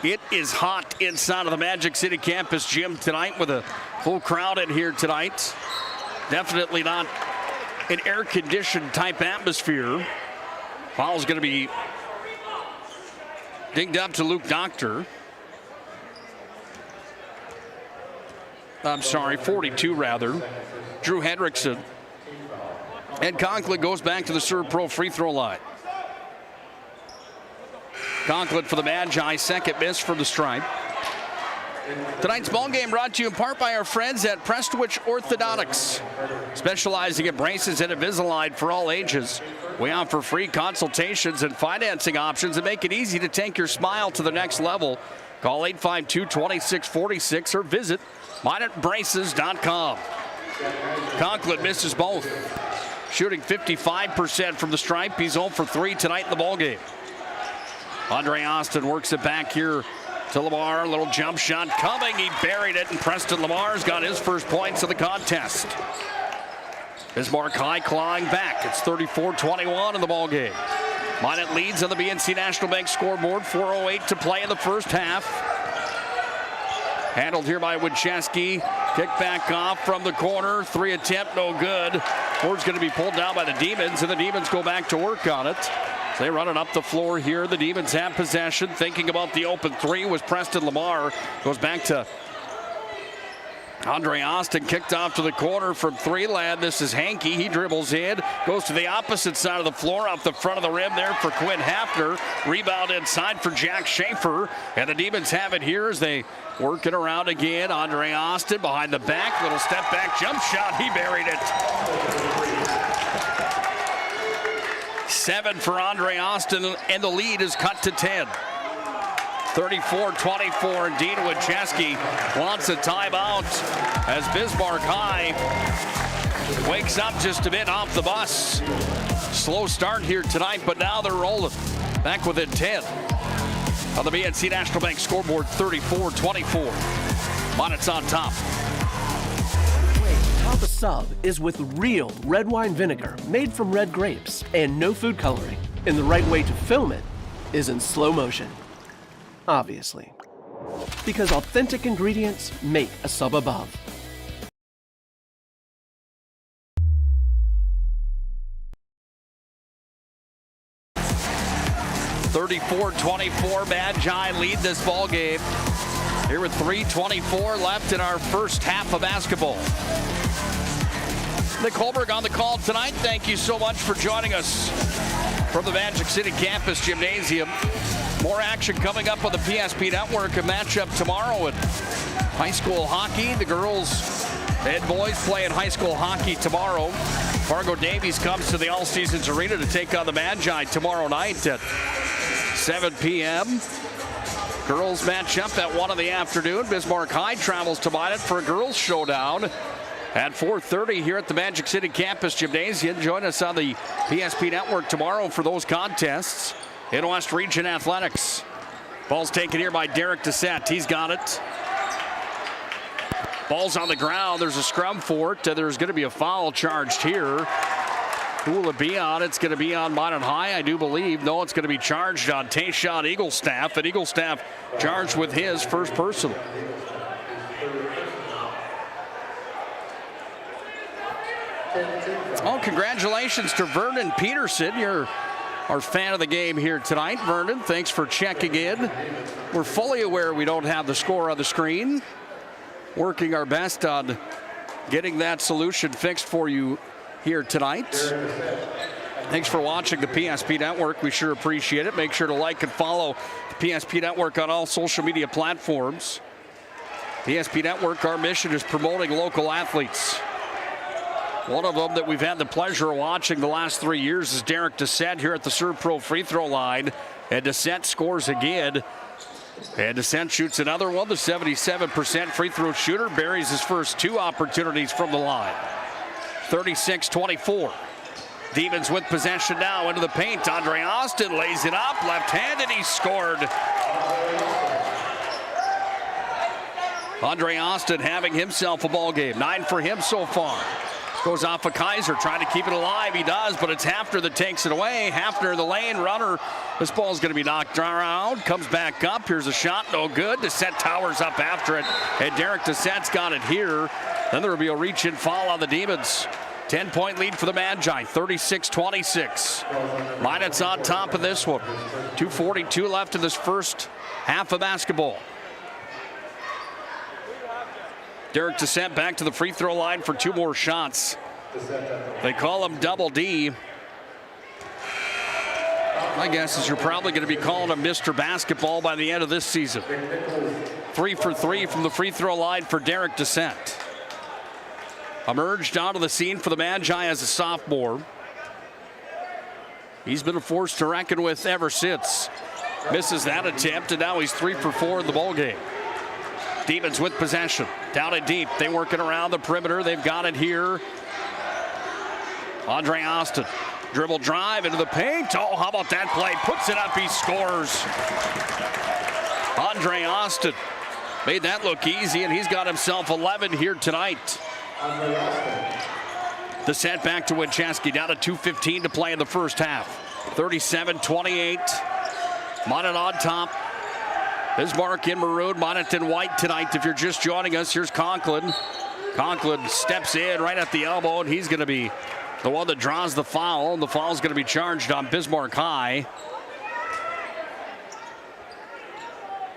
It is hot inside of the Magic City campus gym tonight with a full crowd in here tonight. Definitely not an air-conditioned type atmosphere. Foul's going to be dinged up to Luke Doctor. I'm sorry, 42 rather. Drew Hendrickson. And Conklin goes back to the Serve Pro free throw line. Conklin for the Magi, second miss from the stripe. Tonight's ball game brought to you in part by our friends at Prestwich Orthodontics. Specializing in braces and Invisalign for all ages. We offer free consultations and financing options that make it easy to take your smile to the next level. Call 852-2646 or visit minotbraces.com. Conklin misses both. Shooting 55% from the stripe. He's 0 for 3 tonight in the ball game. Andre Austin works it back here to Lamar. A little jump shot coming. He buried it, and Preston Lamar's got his first points of the contest. Bismarck High clawing back. It's 34-21 in the ball game. Minot leads on the BNC National Bank scoreboard. 4:08 to play in the first half. Handled here by Winchesky. Kick back off from the corner. 3 attempt, no good. Board's going to be pulled down by the Demons, and the Demons go back to work on it. They run it up the floor here. The Demons have possession. Thinking about the open 3 was Preston Lamar. Goes back to Andre Austin. Kicked off to the corner from 3 land. This is Hankey. He dribbles in. Goes to the opposite side of the floor. Off the front of the rim there for Quinn Hafner. Rebound inside for Jack Schaefer. And the Demons have it here as they work it around again. Andre Austin behind the back. Little step back jump shot. He buried it. 7 for Andre Austin, and the lead is cut to 10. 34-24, and Dean Winchesky wants a timeout as Bismarck High wakes up just a bit off the bus. Slow start here tonight, but now they're rolling back within 10. On the BNC National Bank scoreboard, 34-24. Minot's on top. Top a Sub is with real red wine vinegar made from red grapes and no food coloring. And the right way to film it is in slow motion. Obviously. Because authentic ingredients make a sub above. (34-24) Magi lead this ball game. Here with 3:24 left in our first half of basketball. Nick Hulberg on the call tonight. Thank you so much for joining us from the Magic City Campus Gymnasium. More action coming up on the PSP Network. A matchup tomorrow in high school hockey. The girls and boys playing high school hockey tomorrow. Fargo Davies comes to the All Seasons Arena to take on the Magi tomorrow night at 7 p.m. Girls match up at 1 in the afternoon. Bismarck High travels to Minot for a girls showdown at 4:30 here at the Magic City Campus Gymnasium. Join us on the PSP Network tomorrow for those contests in West Region Athletics. Ball's taken here by Derek Descent. He's got it. Ball's on the ground. There's a scrum for it. There's going to be a foul charged here. Who will it be on? It's going to be on Minot High, I do believe. No, it's going to be charged on Tayshawn Eaglestaff, and Eaglestaff charged with his first personal. Oh, congratulations to Vernon Peterson. You're our fan of the game here tonight. Vernon, thanks for checking in. We're fully aware we don't have the score on the screen. Working our best on getting that solution fixed for you here tonight. Thanks for watching the PSP Network. We sure appreciate it. Make sure to like and follow the PSP Network on all social media platforms. PSP Network, our mission is promoting local athletes. One of them that we've had the pleasure of watching the last 3 years is Derek Descent here at the Serve Pro free throw line. And Descent scores again. And Descent shoots another one, the 77% free throw shooter. Buries his first 2 opportunities from the line. 36-24. Demons with possession now into the paint. Andre Austin lays it up, left-handed, he scored. Andre Austin having himself a ball game. 9 for him so far. Goes off of Kaiser, trying to keep it alive. He does, but it's Hafner that takes it away. Hafner, the lane runner. This ball's going to be knocked around. Comes back up. Here's a shot. No good. Descent towers up after it. And Derek Descent's got it here. Then there will be a reach-in foul on the Demons. 10-point lead for the Magi. 36-26. Minot's on top of this one. 2:42 left in this first half of basketball. Derek Descent back to the free throw line for 2 more shots. They call him Double D. My guess is you're probably going to be calling him Mr. Basketball by the end of this season. 3 for 3 from the free throw line for Derek Descent. Emerged onto the scene for the Magi as a sophomore. He's been a force to reckon with ever since. Misses that attempt, and now he's 3 for 4 in the ballgame. Demons with possession. Down and deep. They work it around the perimeter. They've got it here. Andre Austin. Dribble drive into the paint. Oh, how about that play? Puts it up. He scores. Andre Austin made that look easy, and he's got himself 11 here tonight. The set back to Winchesky. Down to 2:15 to play in the first half. 37-28. Minot on top. Bismarck in maroon, Minot in white tonight. If you're just joining us, here's Conklin. Conklin steps in right at the elbow, and he's going to be the one that draws the foul. And the foul's going to be charged on Bismarck High.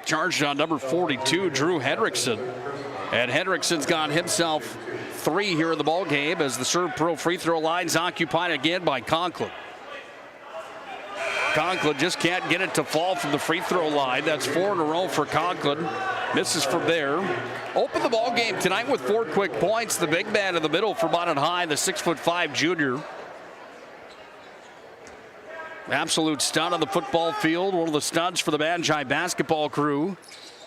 Charged on number 42, Drew Hendrickson. And Hendrickson's got himself 3 here in the ball game as the Serve Pro free throw line's occupied again by Conklin. Conklin just can't get it to fall from the free throw line. That's 4 in a row for Conklin. Misses from there. Open the ball game tonight with 4 quick points. The big man in the middle for Minot High, the 6'5" junior. Absolute stud on the football field. One of the studs for the Magi basketball crew.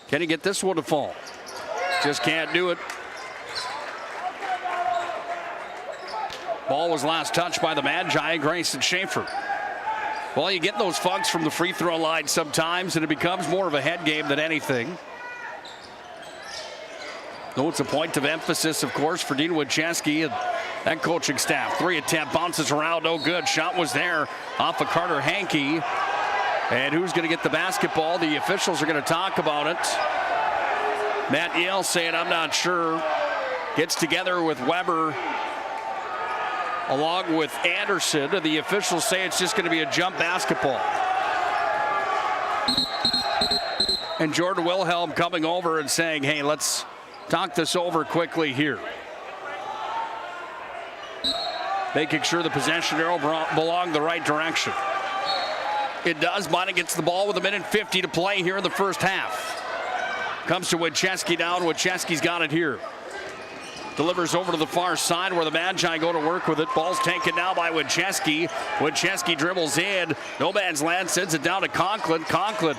Can he get this one to fall? Just can't do it. Ball was last touched by the Magi, Grayson Schaefer. Well, you get those funks from the free throw line sometimes, and it becomes more of a head game than anything. Though it's a point of emphasis, of course, for Dean Winchesky and that coaching staff. 3 attempt, bounces around, no good. Shot was there off of Carter Hankey. And who's going to get the basketball? The officials are going to talk about it. Matt Yale saying, I'm not sure. Gets together with Weber along with Anderson, and the officials say it's just going to be a jump basketball. And Jordan Wilhelm coming over and saying, hey, let's talk this over quickly here. Making sure the possession arrow belonged the right direction. It does. Minot gets the ball with 1:50 to play here in the first half. Comes to Winchesky down. Winchesky's got it here. Delivers over to the far side where the Magi go to work with it. Ball's taken now by Winchesky. Winchesky dribbles in. No man's land, sends it down to Conklin. Conklin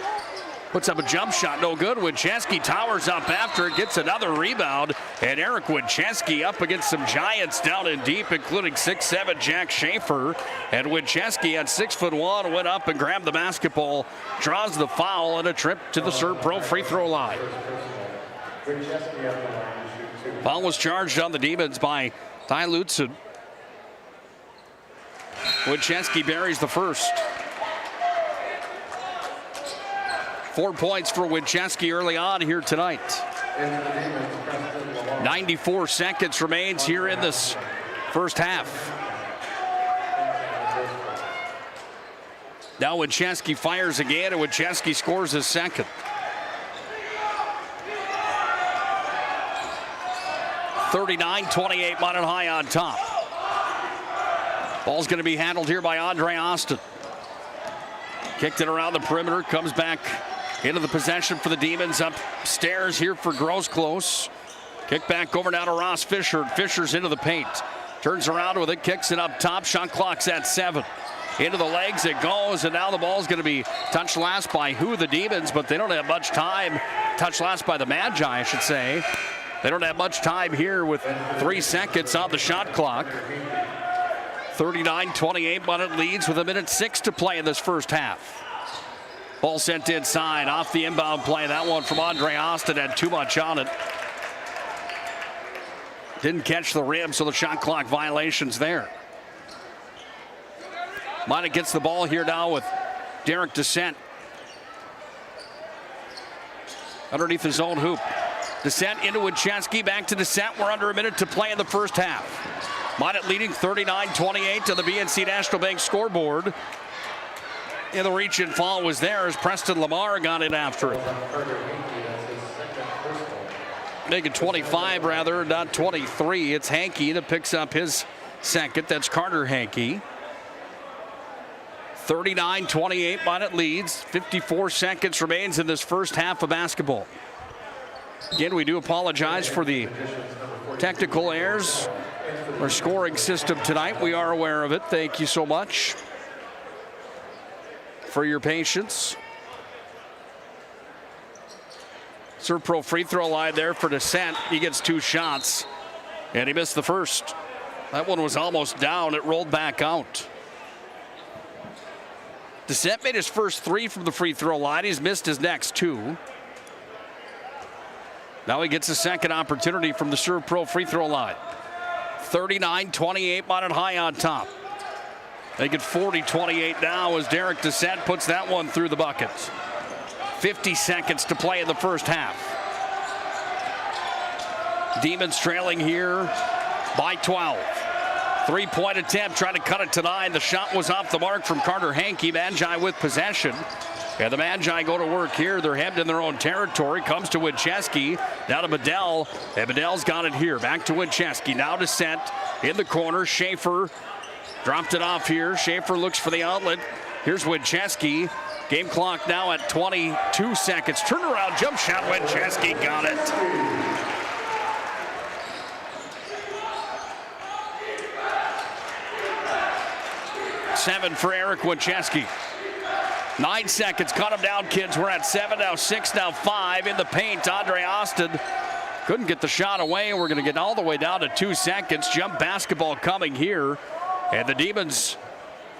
puts up a jump shot, no good. Winchesky towers up after it, gets another rebound. And Eric Winchesky up against some giants down and deep, including 6'7" Jack Schaefer. And Winchesky at 6'1" went up and grabbed the basketball, draws the foul, and a trip to the Serve Pro free throw line. Foul was charged on the Demons by Ty Lutzen. Wincheski buries the first. 4 points for Wincheski early on here tonight. 94 seconds remains here in this first half. Now Wincheski fires again, and Wincheski scores his second. 39-28, Minot High on top. Ball's going to be handled here by Andre Austin. Kicked it around the perimeter, comes back into the possession for the Demons. Upstairs here for Grosclose. Kick back over now to Ross Fisher. Fisher's into the paint. Turns around with it, kicks it up top. Shot clock's at 7. Into the legs it goes, and now the ball's going to be touched last by the Demons, but they don't have much time. Touched last by the Magi, I should say. They don't have much time here with 3 seconds on the shot clock. 39-28, Minot leads with 1:06 to play in this first half. Ball sent inside, off the inbound play. That one from Andre Austin had too much on it. Didn't catch the rim, so the shot clock violation's there. Minot gets the ball here now with Derek Descent. Underneath his own hoop. Descent into Wincheski, back to Descent. We're under a minute to play in the first half. Minot leading 39-28 to the BNC National Bank scoreboard. And the reach and fall was there as Preston Lamar got in after it. Make it 25 rather, not 23. It's Hankey that picks up his second. That's Carter Hankey. 39-28, Minot leads. 54 seconds remains in this first half of basketball. Again, we do apologize for the technical errors. Our scoring system tonight, we are aware of it. Thank you so much for your patience. Serve Pro free throw line there for Descent. He gets 2 shots, and he missed the first. That one was almost down. It rolled back out. Descent made his first 3 from the free throw line. He's missed his next 2. Now he gets a second opportunity from the Serve Pro free throw line. 39-28, Minot High on top. They get 40-28 now as Derek Descent puts that one through the bucket. 50 seconds to play in the first half. Demons trailing here by 12. 3-point attempt, trying to cut it to 9. The shot was off the mark from Carter Hankey. Magi with possession. And the Magi go to work here. They're hemmed in their own territory. Comes to Wincheski. Now to Bedell. And Bedell's got it here. Back to Wincheski. Now Descent in the corner. Schaefer dropped it off here. Schaefer looks for the outlet. Here's Wincheski. Game clock now at 22 seconds. Turnaround jump shot. Wincheski got it. Seven for Eric Wincheski. 9 seconds. Cut him down, kids. We're at 7, now 6, now 5. In the paint, Andre Austin couldn't get the shot away. We're going to get all the way down to 2 seconds. Jump basketball coming here. And the Demons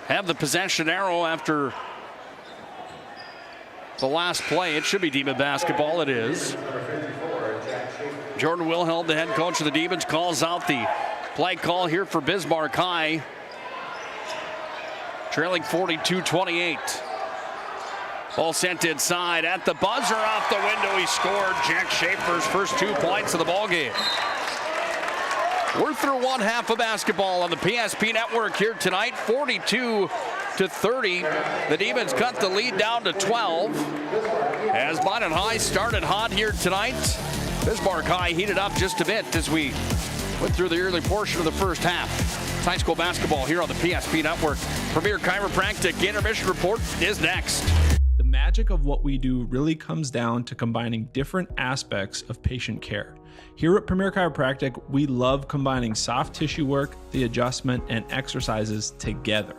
have the possession arrow after the last play. It should be Demon basketball. It is. Jordan Wilhelm, the head coach of the Demons, calls out the play call here for Bismarck High. Trailing 42-28. Ball sent inside at the buzzer, off the window. He scored. Jack Schaefer's first 2 points of the ball game. We're through one half of basketball on the PSP Network here tonight. 42-30. The Demons cut the lead down to 12. As Minot High started hot here tonight, Bismarck High heated up just a bit as we went through the early portion of the first half. It's high school basketball here on the PSP Network. Premier Chiropractic Intermission Report is next. The magic of what we do really comes down to combining different aspects of patient care. Here at Premier Chiropractic, we love combining soft tissue work, the adjustment, and exercises together.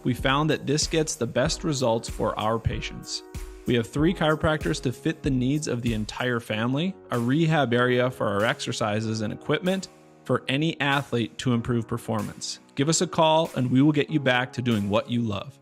We found that this gets the best results for our patients. We have 3 chiropractors to fit the needs of the entire family, a rehab area for our exercises and equipment for any athlete to improve performance. Give us a call and we will get you back to doing what you love.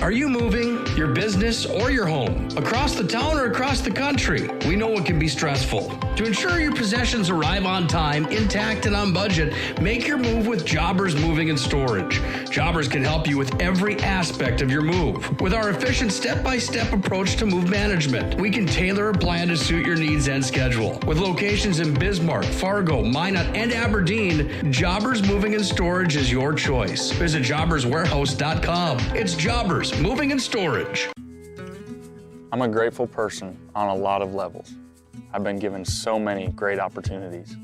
Are you moving your business or your home across the town or across the country? We know it can be stressful. To ensure your possessions arrive on time, intact, and on budget, make your move with Jobbers Moving and Storage. Jobbers can help you with every aspect of your move. With our efficient step-by-step approach to move management, we can tailor a plan to suit your needs and schedule. With locations in Bismarck, Fargo, Minot, and Aberdeen, Jobbers Moving and Storage is your choice. Visit jobberswarehouse.com. It's Jobbers Moving and Storage. I'm a grateful person on a lot of levels. I've been given so many great opportunities.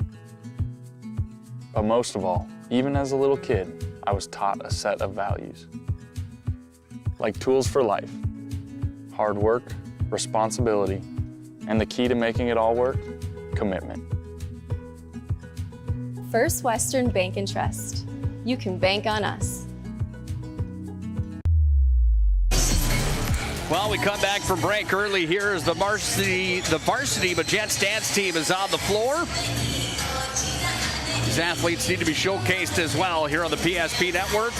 But most of all, even as a little kid, I was taught a set of values. Like tools for life, hard work, responsibility, and the key to making it all work, commitment. First Western Bank and Trust. You can bank on us. Well, we come back from break early here as the varsity Magents dance team is on the floor. These athletes need to be showcased as well here on the PSP Network.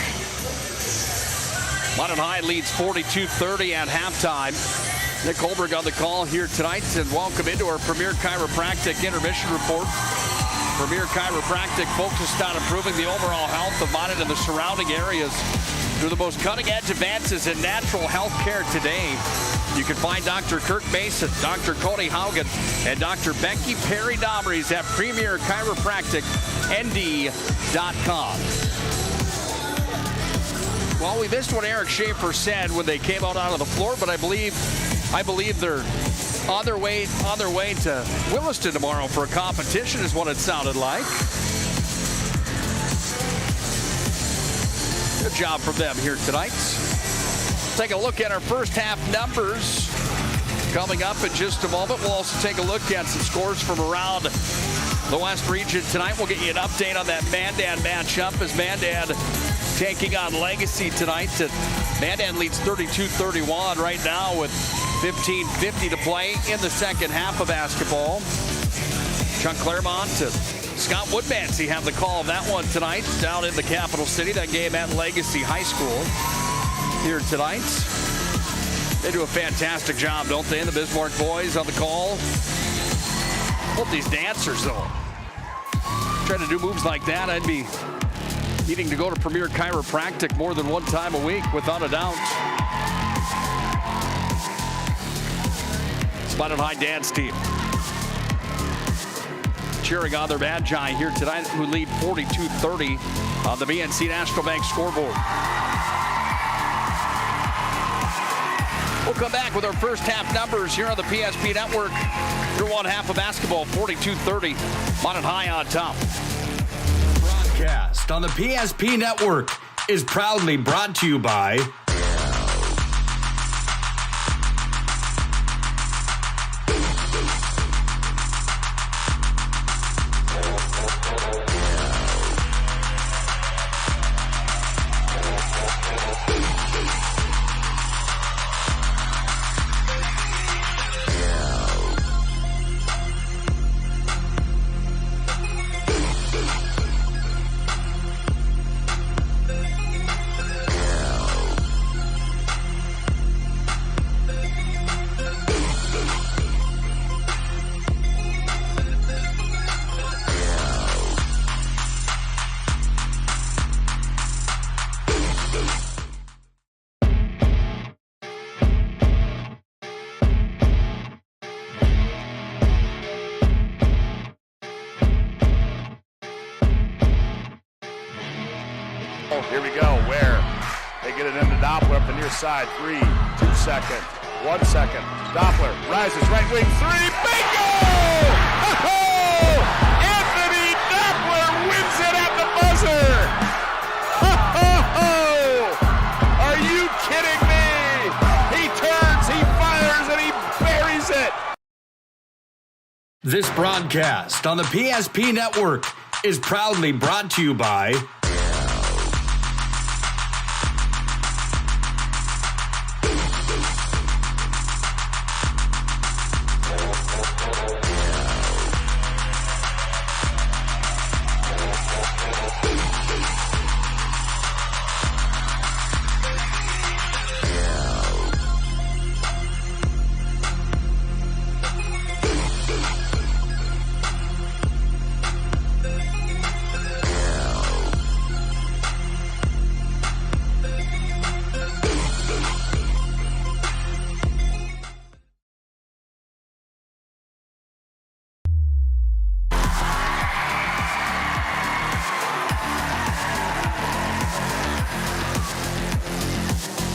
Minot High leads 42-30 at halftime. Nick Hulberg on the call here tonight, and welcome into our Premier Chiropractic Intermission Report. Premier Chiropractic focused on improving the overall health of Minot and the surrounding areas through the most cutting-edge advances in natural health care today. You can find Dr. Kirk Mason, Dr. Cody Haugen, and Dr. Becky Perry Domries at Premier Chiropractic ND.com. Well, we missed what Eric Schaefer said when they came out onto the floor, but I believe they're on their way to Williston tomorrow for a competition is what it sounded like. Good job from them here tonight. Take a look at our first half numbers coming up in just a moment. We'll also take a look at some scores from around the West region tonight. We'll get you an update on that Mandan matchup as Mandan taking on Legacy tonight. Mandan leads 32-31 right now with 15:50 to play in the second half of basketball. Chuck Claremont to Scott Woodmansey have the call of that one tonight down in the capital city. That game at Legacy High School here tonight. They do a fantastic job, don't they? The Bismarck boys on the call. Hope these dancers, though, try to do moves like that. I'd be needing to go to Premier Chiropractic more than one time a week, without a doubt. Minot High dance team cheering on their Magi here tonight, who lead 42-30 on the BNC National Bank scoreboard. We'll come back with our first half numbers here on the PSP Network. Through one half of basketball, 42-30, Minot High on top. Broadcast on the PSP Network is proudly brought to you by Here we go, where they get it into Doppler up the near side. 3, 2 seconds, 1 second. Doppler rises, right wing, 3, bingo! Oh! Anthony Doppler wins it at the buzzer! Oh! Are you kidding me? He turns, he fires, and he buries it! This broadcast on the PSP Network is proudly brought to you by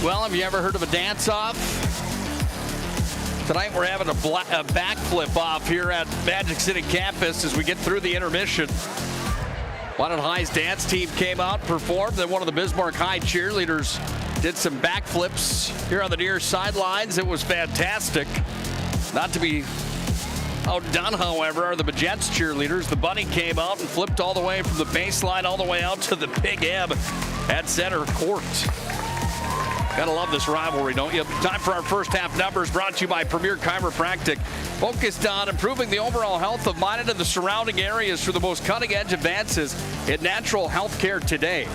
Well, have you ever heard of a dance-off? Tonight we're having a backflip off here at Magic City campus as we get through the intermission. Minot High's dance team came out, performed, then one of the Bismarck High cheerleaders did some backflips here on the near sidelines. It was fantastic. Not to be outdone, however, are the Magents cheerleaders. The bunny came out and flipped all the way from the baseline all the way out to the Big M at center court. Gotta love this rivalry, don't you? Time for our first half numbers, brought to you by Premier Chiropractic. Focused on improving the overall health of Minot and the surrounding areas through the most cutting-edge advances in natural health care today.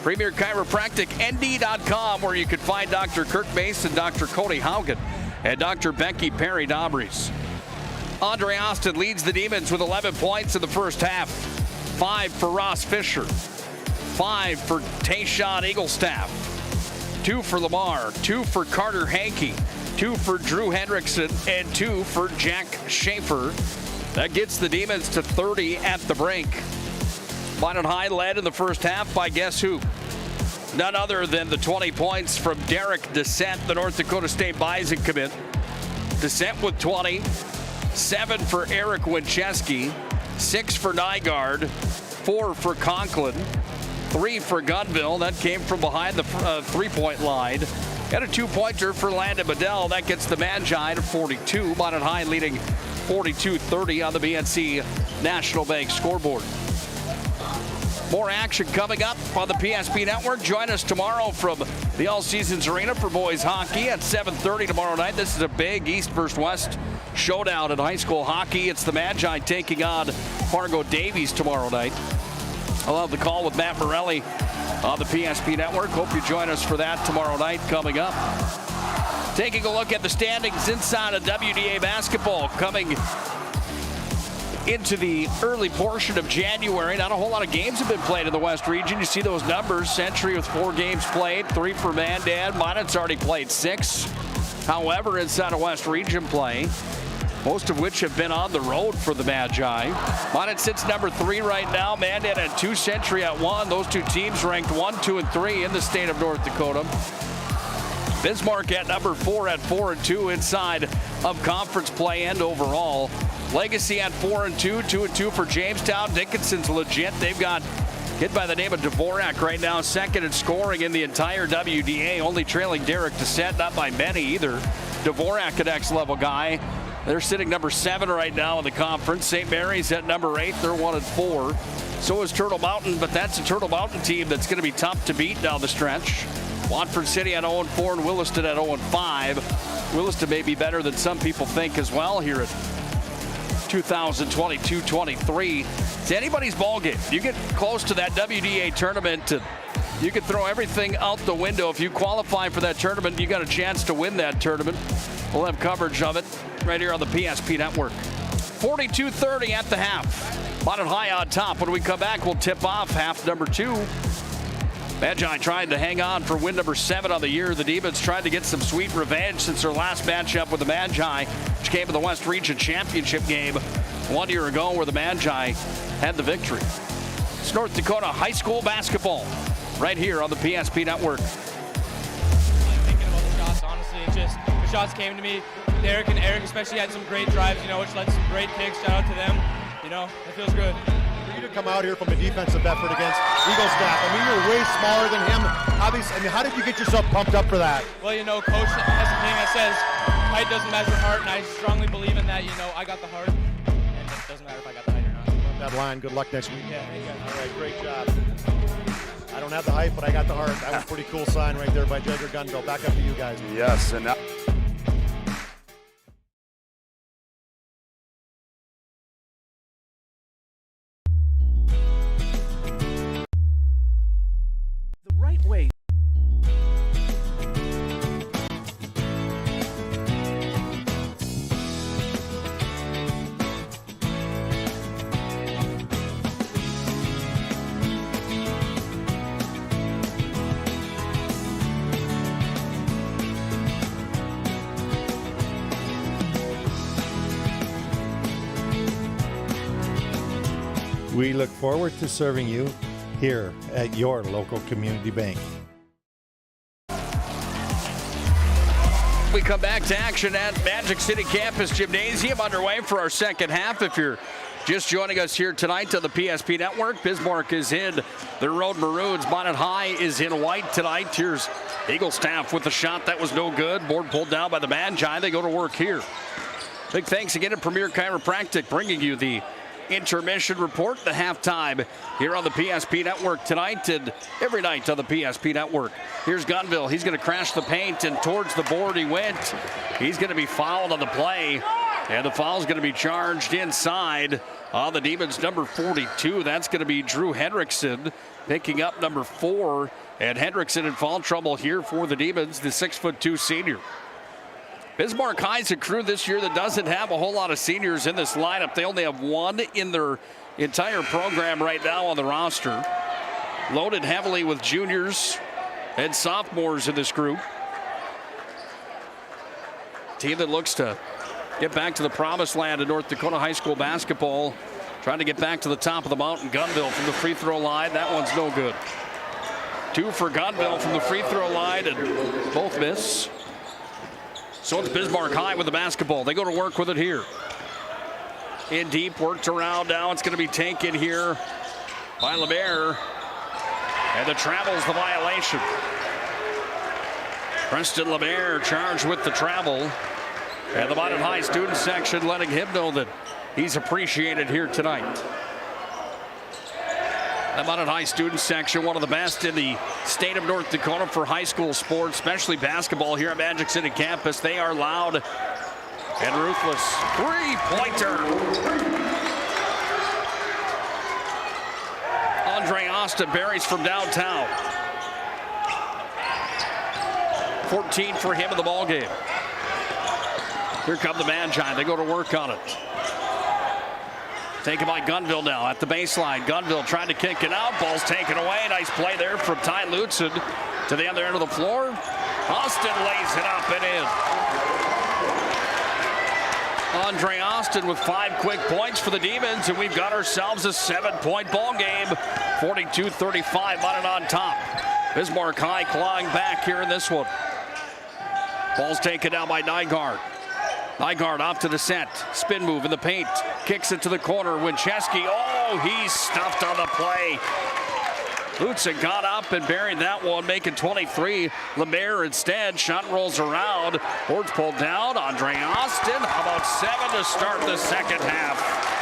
Premier Chiropractic, ND.com, where you can find Dr. Kirk Mason, Dr. Cody Haugen, and Dr. Becky Perry Dobries. Andre Austin leads the Demons with 11 points in the first half. 5 for Ross Fisher. 5 for Tayshawn Eaglestaff. 2 for Lamar. 2 for Carter Hankey. 2 for Drew Hendrickson. And 2 for Jack Schaefer. That gets the Demons to 30 at the break. Minot High led in the first half by guess who? None other than the 20 points from Derek Descent, the North Dakota State Bison commit. Descent with 20. 7 for Eric Winchesky. 6 for Nygaard. 4 for Conklin. 3 for Gunville. That came from behind the three-point line. And a 2-pointer for Landon Bedell. That gets the Magi to 42. Minot High leading 42-30 on the BNC National Bank scoreboard. More action coming up on the PSP Network. Join us tomorrow from the All Seasons Arena for boys hockey at 7:30 tomorrow night. This is a big East versus West showdown in high school hockey. It's the Magi taking on Fargo Davies tomorrow night. I'll have the call with Matt Morelli on the PSP Network. Hope you join us for that tomorrow night coming up. Taking a look at the standings inside of WDA basketball coming into the early portion of January. Not a whole lot of games have been played in the West region. You see those numbers. Century with 4 games played, 3 for Mandan. Minot's already played 6. However, inside of West region play, most of which have been on the road for the Magi. Minot sits number 3 right now. Mandan at 2, Century at 1. Those two teams ranked 1, 2, and 3 in the state of North Dakota. Bismarck at number 4 at 4 and 2 inside of conference play and overall. Legacy at 4 and 2, 2 and 2 for Jamestown. Dickinson's legit. They've got hit by the name of Dvorak right now, second in scoring in the entire WDA, only trailing Derek Descent, not by many either. Dvorak, an X-level guy. They're sitting number 7 right now in the conference. St. Mary's at number 8. They're 1 and 4. So is Turtle Mountain, but that's a Turtle Mountain team that's going to be tough to beat down the stretch. Watford City at 0 and 4 and Williston at 0 and 5. Williston may be better than some people think as well here at 2022-23. It's anybody's ball game. You get close to that WDA tournament, you can throw everything out the window. If you qualify for that tournament, you got a chance to win that tournament. We'll have coverage of it right here on the PSP Network. 42-30 at the half. Minot High on top. When we come back, we'll tip off half number 2. Magi trying to hang on for win number 7 on the year. The Demons tried to get some sweet revenge since their last matchup with the Magi, which came in the West Region Championship game 1 year ago where the Magi had the victory. It's North Dakota high school basketball right here on the PSP Network. Thinking about the shots, honestly, it's just the shots came to me. Derek and Eric especially had some great drives, which led to some great kicks. Shout out to them. It feels good. For you to come out here from a defensive effort against Eaglestaff, you're way smaller than him. Obviously, how did you get yourself pumped up for that? Well, Coach has a thing that says height doesn't measure heart, and I strongly believe in that. I got the heart, and it doesn't matter if I got the height or not. That line, good luck next week. Yeah, thank you. All right, great job. I don't have the height, but I got the heart. That was a pretty cool sign right there by Jagger Gunville. Back up to you guys. Yes, and now The right way. We look forward to serving you here at your local community bank. we come back to action at Magic City Campus Gymnasium, underway for our second half. If you're just joining us here tonight on the PSP Network, Bismarck is in the Road Maroons. Minot High is in white tonight. Here's Eagle Staff with the shot that was no good. Board pulled down by the Magi. They go to work here. Big thanks again to Premier Chiropractic, bringing you the intermission report, the halftime here on the PSP Network tonight and every night on the PSP Network. Here's Gunville. He's going to crash the paint, and towards the board he went. He's going to be fouled on the play, and the foul's going to be charged inside on the Demons, number 42. That's going to be Drew Hendrickson picking up number 4, and Hendrickson in foul trouble here for the Demons, the 6'2" senior. Bismarck High's a crew this year that doesn't have a whole lot of seniors in this lineup. They only have one in their entire program right now on the roster. Loaded heavily with juniors and sophomores in this group. Team that looks to get back to the promised land in North Dakota high school basketball. Trying to get back to the top of the mountain. Gunville from the free throw line. That one's no good. 2 for Gunville from the free throw line, and both miss. So it's Bismarck High with the basketball. They go to work with it here. In deep, worked around now. It's going to be taken here by LeBaire. And the travel's the violation. Preston LeBaire charged with the travel. And the Minot High student section letting him know that he's appreciated here tonight. The Minot High student section, one of the best in the state of North Dakota for high school sports, especially basketball here at Magic City Campus. They are loud and ruthless. Three-pointer. Andre Austin buries from downtown. 14 for him in the ballgame. Here come the Magi. They go to work on it. Taken by Gunville now at the baseline. Gunville trying to kick it out. Ball's taken away. Nice play there from Ty Lutzen to the other end of the floor. Austin lays it up and in. Andre Austin with 5 quick points for the Demons, and we've got ourselves a 7-point ball game. 42-35, Minot on top. Bismarck High clawing back here in this one. Ball's taken down by Nygaard. Nygaard off to the set. Spin move in the paint. Kicks it to the corner. Winchesky. Oh, he's stuffed on the play. Lutzen got up and buried that one, making 23. LeMaire instead. Shot rolls around. Boards pulled down. Andre Austin. How about 7 to start the second half?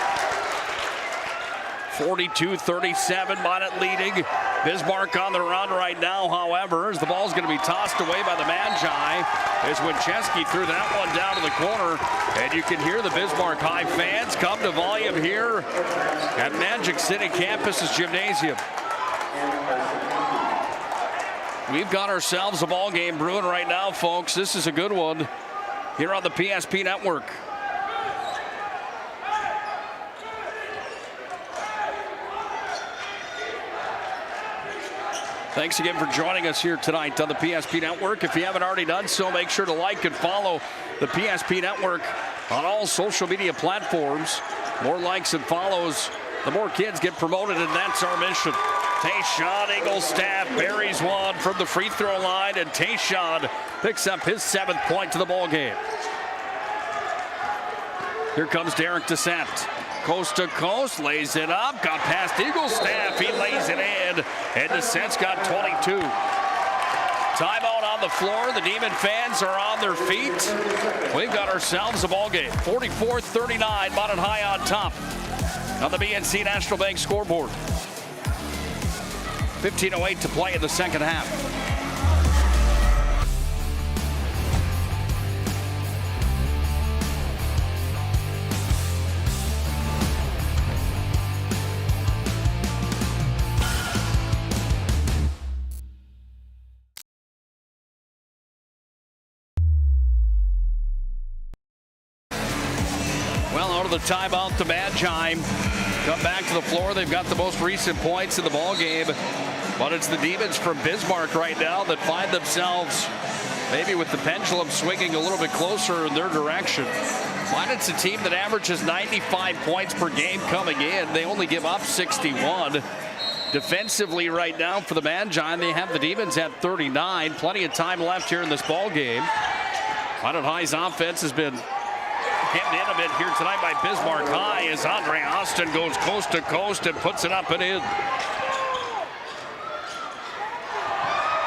42-37, Minot leading. Bismarck on the run right now, however, as the ball's going to be tossed away by the Magi, as Winchesky threw that one down to the corner. And you can hear the Bismarck High fans come to volume here at Magic City Campus's gymnasium. We've got ourselves a ball game brewing right now, folks. This is a good one here on the PSP Network. Thanks again for joining us here tonight on the PSP Network. If you haven't already done so, make sure to like and follow the PSP Network on all social media platforms. More likes and follows, the more kids get promoted, and that's our mission. Tayshawn Eaglestaff buries one from the free throw line, and Tayshawn picks up his 7th point to the ball game. Here comes Derek Descent. Coast to coast, lays it up, got past Eaglestaff, he lays it in, and Descent's got 22. Timeout on the floor, the Demon fans are on their feet. We've got ourselves a ball game. 44-39, Minot High on top on the BNC National Bank scoreboard. 15:08 to play in the second half. Well, out of the timeout, the Magi come back to the floor. They've got the most recent points in the ball game, but it's the Demons from Bismarck right now that find themselves maybe with the pendulum swinging a little bit closer in their direction. Minot's a team that averages 95 points per game coming in. They only give up 61. Defensively right now for the Magi, they have the Demons at 39. Plenty of time left here in this ball game. Minot High's offense has been hemmed in a bit here tonight by Bismarck High as Andre Austin goes coast to coast and puts it up and in.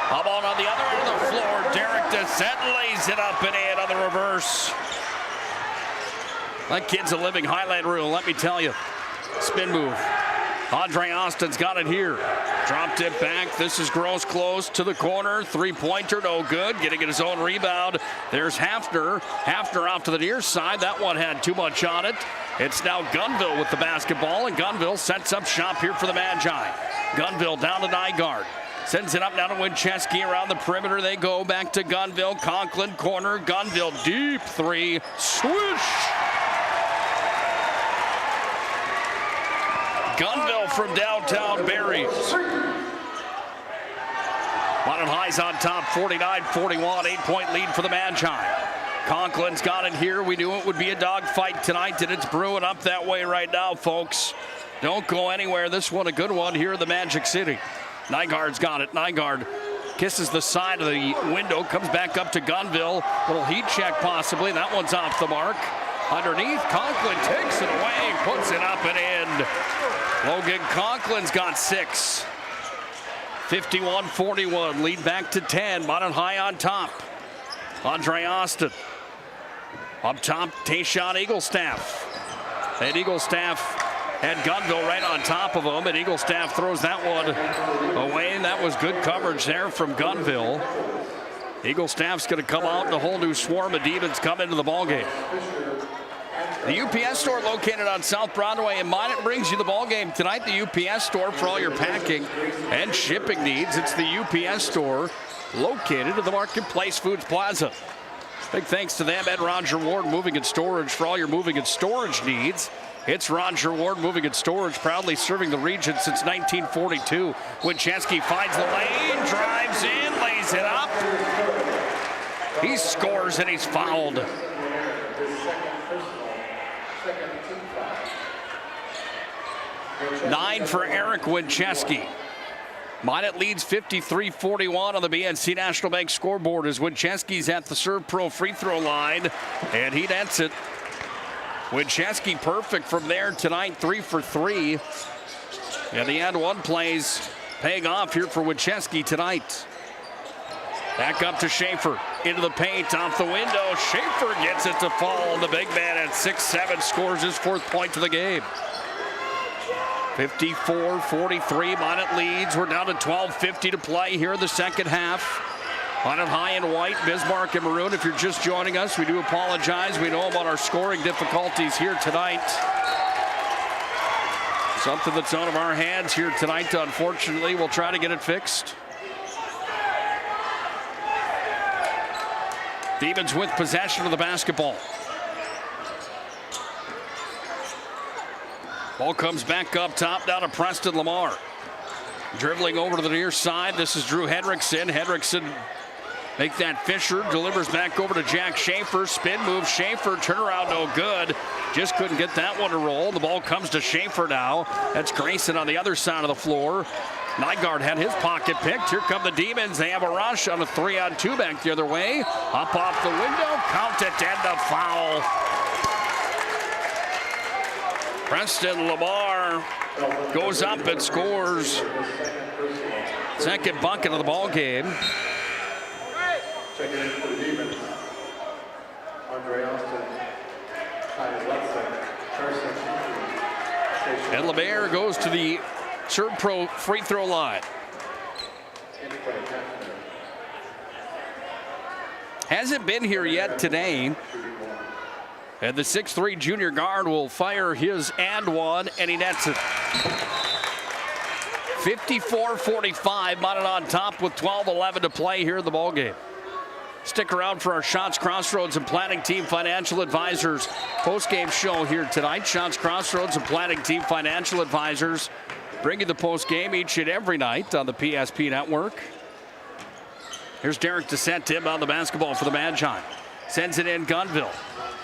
How about on the other end of the floor, Derek Descent lays it up and in on the reverse. That kid's a living highlight reel, let me tell you. Spin move. Andre Austin's got it here. Dropped it back. This is Gross close to the corner. Three-pointer, no good. Getting his own rebound. There's Hafner. Hafner off to the near side. That one had too much on it. It's now Gunville with the basketball, and Gunville sets up shop here for the Magi. Gunville down to Nygaard. Sends it up now to Winchesky. Around the perimeter they go. Back to Gunville. Conklin corner. Gunville deep three. Swoosh! Gunville from downtown buries. Minot High's on top, 49-41, 8-point lead for the Magi. Conklin's got it here. We knew it would be a dogfight tonight, and it's brewing up that way right now, folks. Don't go anywhere. This one a good one here in the Magic City. Nygaard's got it. Nygaard kisses the side of the window, comes back up to Gunville. Little heat check possibly. That one's off the mark. Underneath, Conklin takes it away, puts it up and in. Logan Conklin's got 6. 51-41, lead back to 10. Minot High on top. Andre Austin. Up top, Tayshawn Eaglestaff. And Eaglestaff had Gunville right on top of him, and Eaglestaff throws that one away, and that was good coverage there from Gunville. Eaglestaff's going to come out, and a whole new swarm of demons come into the ballgame. The UPS store located on South Broadway in Minot brings you the ball game tonight. The UPS store for all your packing and shipping needs. It's the UPS store located at the Marketplace Foods Plaza. Big thanks to them and Roger Ward Moving and Storage for all your moving and storage needs. It's Roger Ward Moving and Storage, proudly serving the region since 1942. Winchesky finds the lane, drives in, lays it up. He scores and he's fouled. Nine for Eric Winchesky. Minot leads 53-41 on the BNC National Bank scoreboard as Winchesky's at the Serve Pro free throw line, and he nets it. Winchesky perfect from there tonight, 3 for 3. And the and one plays paying off here for Winchesky tonight. Back up to Schaefer, into the paint, off the window. Schaefer gets it to fall. The big man at 6'7" scores his 4th point of the game. 54-43, Minot leads. We're down to 12:50 to play here in the second half. Minot High in white, Bismarck in maroon. If you're just joining us, we do apologize. We know about our scoring difficulties here tonight. Something that's out of our hands here tonight, unfortunately. We'll try to get it fixed. Demons with possession of the basketball. Ball comes back up top, down to Preston Lamar. Dribbling over to the near side. This is Drew Hendrickson. Hendrickson make that Fisher. Delivers back over to Jack Schaefer. Spin move. Schaefer. Turnaround no good. Just couldn't get that one to roll. The ball comes to Schaefer now. That's Grayson on the other side of the floor. Nygaard had his pocket picked. Here come the Demons. They have a rush on a 3-on-2 back the other way. Up off the window. Count it and the foul. Preston Lamar goes up and scores. Second bucket of the ball game. Checking in for the Demons. Andre Austin, Ty Lutson, Carson. And LeBaire goes to the Serve Pro free throw line. Hasn't been here yet today. And the 6'3" junior guard will fire his and one, and he nets it. 54-45, Minot on top with 12:11 to play here in the ballgame. Stick around for our Shots, Crossroads, and Planning Team Financial Advisors postgame show here tonight. Shots, Crossroads, and Planning Team Financial Advisors bring you the postgame each and every night on the PSP Network. Here's Derek Descent on the basketball for the Magi. Sends it in Gunville.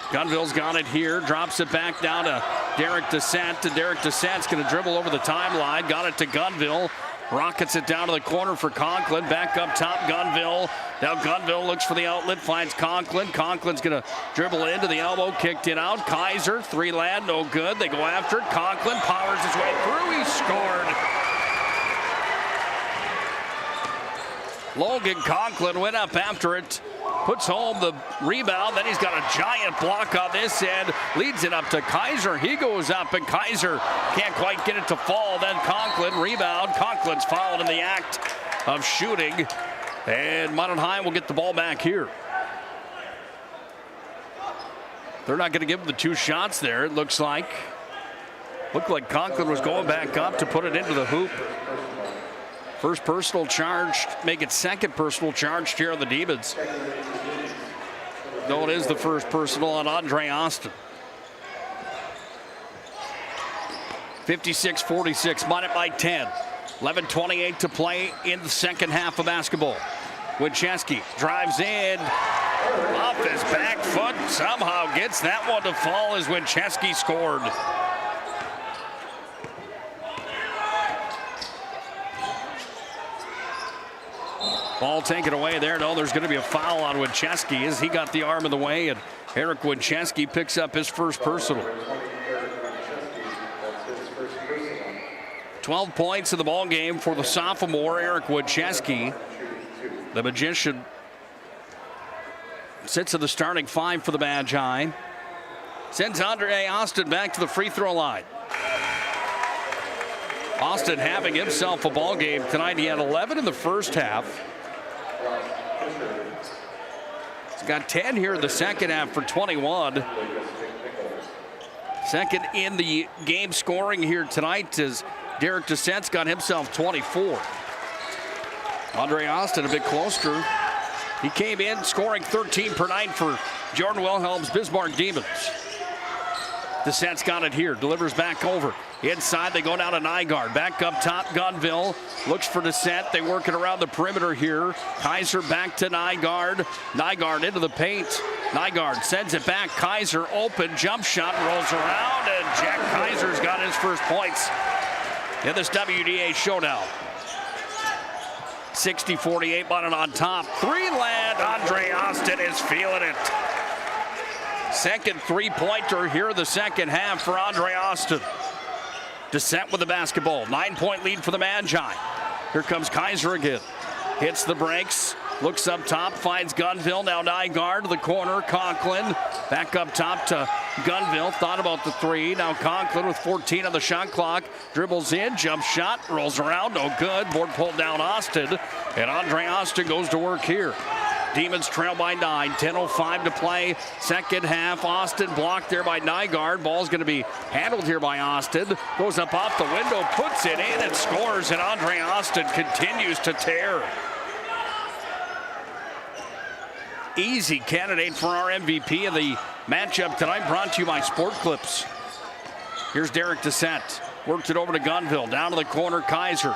Gunville's got it here, drops it back down to Derek Descent. And Derek Descent's going to dribble over the timeline. Got it to Gunville. Rockets it down to the corner for Conklin. Back up top, Gunville. Now Gunville looks for the outlet, finds Conklin. Conklin's going to dribble it into the elbow, kicked it out. Kaiser, three land, no good. They go after it. Conklin powers his way through. He scored. Logan Conklin went up after it, puts home the rebound. Then he's got a giant block on this end, leads it up to Kaiser. He goes up, and Kaiser can't quite get it to fall. Then Conklin, rebound. Conklin's fouled in the act of shooting, and Minot High will get the ball back here. They're not going to give him the two shots there, it looks like. Looked like Conklin was going back up to put it into the hoop. First personal charge, make it second personal charge here on the Demons. No, it is the first personal on Andre Austin. 56-46, Minot by 10. 11:28 to play in the second half of basketball. Wincheski drives in, off his back foot, somehow gets that one to fall as Wincheski scored. Ball taken away there. No, there's going to be a foul on Wincheski as he got the arm in the way, and Eric Wincheski picks up his first personal. 12 points in the ball game for the sophomore Eric Wincheski. The Magician sits in the starting five for the Magi. Sends Andre Austin back to the free throw line. Austin having himself a ball game tonight. He had 11 in the first half. He's got 10 here in the second half for 21. Second in the game scoring here tonight as Derek Descent's got himself 24. Andre Austin a bit closer. He came in scoring 13 per night for Jordan Wilhelm's Bismarck Demons. Descent's got it here, delivers back over. Inside, they go down to Nygaard. Back up top, Gunville looks for Descent. They work it around the perimeter here. Kaiser back to Nygaard. Nygaard into the paint. Nygaard sends it back. Kaiser open, jump shot, rolls around, and Jack Kaiser's got his first points in this WDA showdown. 60-48, Minot on top. Three land, Andre Austin is feeling it. Second three-pointer here in the second half for Andre Austin. Descent with the basketball. 9-point lead for the Magi. Here comes Kaiser again. Hits the brakes. Looks up top. Finds Gunville. Now Nygaard to the corner. Conklin back up top to Gunville. Thought about the three. Now Conklin with 14 on the shot clock. Dribbles in. Jump shot. Rolls around. No good. Board pulled down Austin. And Andre Austin goes to work here. Demons trail by 9. 10:05 to play. Second half. Austin blocked there by Nygaard. Ball's going to be handled here by Austin. Goes up off the window. Puts it in and scores. And Andre Austin continues to tear. Easy candidate for our MVP of the matchup tonight, brought to you by Sport Clips. Here's Derek Descent. Worked it over to Gunville. Down to the corner, Kaiser.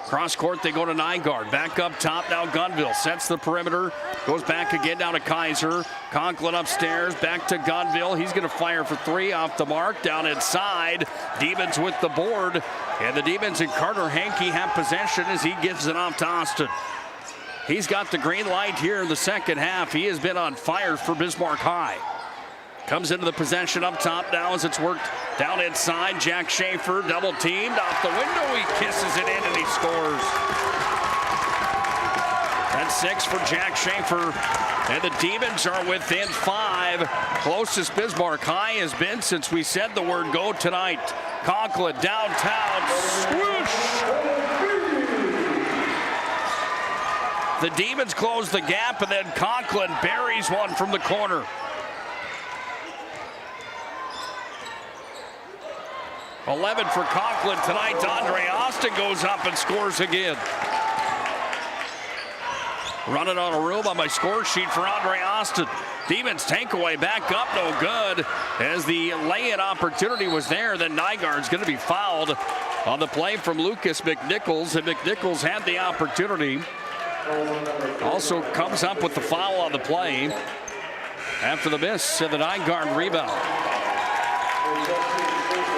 Cross court, they go to Nygaard. Back up top now, Gunville. Sets the perimeter. Goes back again down to Kaiser. Conklin upstairs. Back to Gunville. He's going to fire for three off the mark. Down inside. Demons with the board. And the Demons and Carter Hankey have possession as he gives it off to Austin. He's got the green light here in the second half. He has been on fire for Bismarck High. Comes into the possession up top now as it's worked down inside. Jack Schaefer double teamed off the window. He kisses it in and he scores. That's 6 for Jack Schaefer. And the Demons are within 5. Closest Bismarck High has been since we said the word go tonight. Conklin downtown. Swoosh! The Demons close the gap, and then Conklin buries one from the corner. .11 for Conklin tonight. Andre Austin goes up and scores again. Running on a room on my score sheet for Andre Austin. Demons takeaway back up, no good. As the lay-in opportunity was there, then Nygaard's going to be fouled on the play from Lucas McNichols, and McNichols had the opportunity. Also comes up with the foul on the play after the miss and the Nygaard rebound.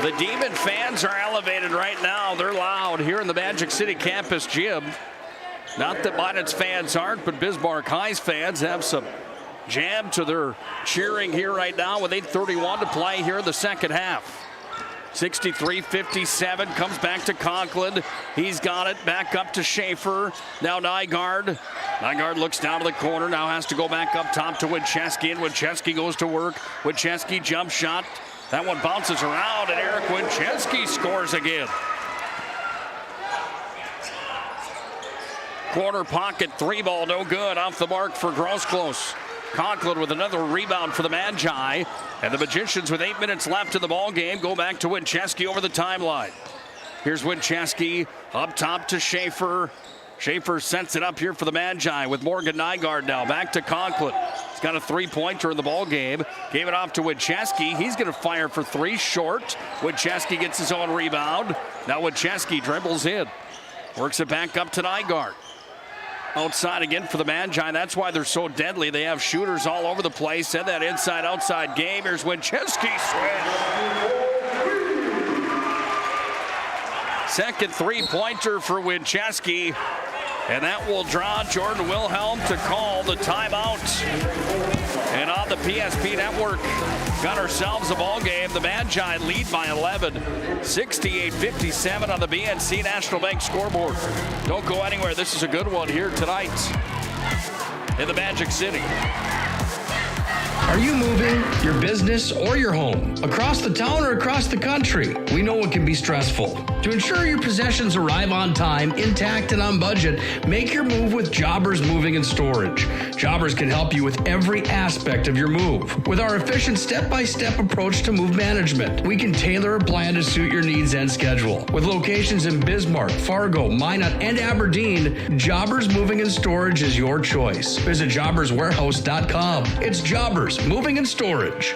The Demon fans are elevated right now. They're loud here in the Magic City campus gym. Not that Minot's fans aren't, but Bismarck High's fans have some jam to their cheering here right now with 8:31 to play here in the second half. 63-57, comes back to Conklin. He's got it back up to Schaefer. Now Nygaard. Nygaard looks down to the corner, now has to go back up top to Winchesky, and Winchesky goes to work. Winchesky jump shot. That one bounces around, and Eric Winchesky scores again. Corner pocket, three ball, no good. Off the mark for Grosclose. Conklin with another rebound for the Magi. And the Magicians with 8 minutes left in the ball game go back to Winchesky over the timeline. Here's Winchesky up top to Schaefer. Schaefer sets it up here for the Magi with Morgan Nygaard now. Back to Conklin. He's got a three-pointer in the ball game. Gave it off to Winchesky. He's going to fire for three, short. Winchesky gets his own rebound. Now Winchesky dribbles in. Works it back up to Nygaard. Outside again for the Magi. That's why they're so deadly. They have shooters all over the place. And that inside-outside game. Here's Winchesky switch. Second three-pointer for Winchesky. And that will draw Jordan Wilhelm to call the timeout. And on the PSP Network, got ourselves a ball game. The Magi lead by 11, 68-57 on the BNC National Bank scoreboard. Don't go anywhere. This is a good one here tonight in the Magic City. Are you moving your business or your home across the town or across the country? We know it can be stressful. To ensure your possessions arrive on time, intact, and on budget, make your move with Jobbers Moving and Storage. Jobbers can help you with every aspect of your move. With our efficient step-by-step approach to move management, we can tailor a plan to suit your needs and schedule. With locations in Bismarck, Fargo, Minot, and Aberdeen, Jobbers Moving and Storage is your choice. Visit jobberswarehouse.com. It's Jobbers Moving and Storage.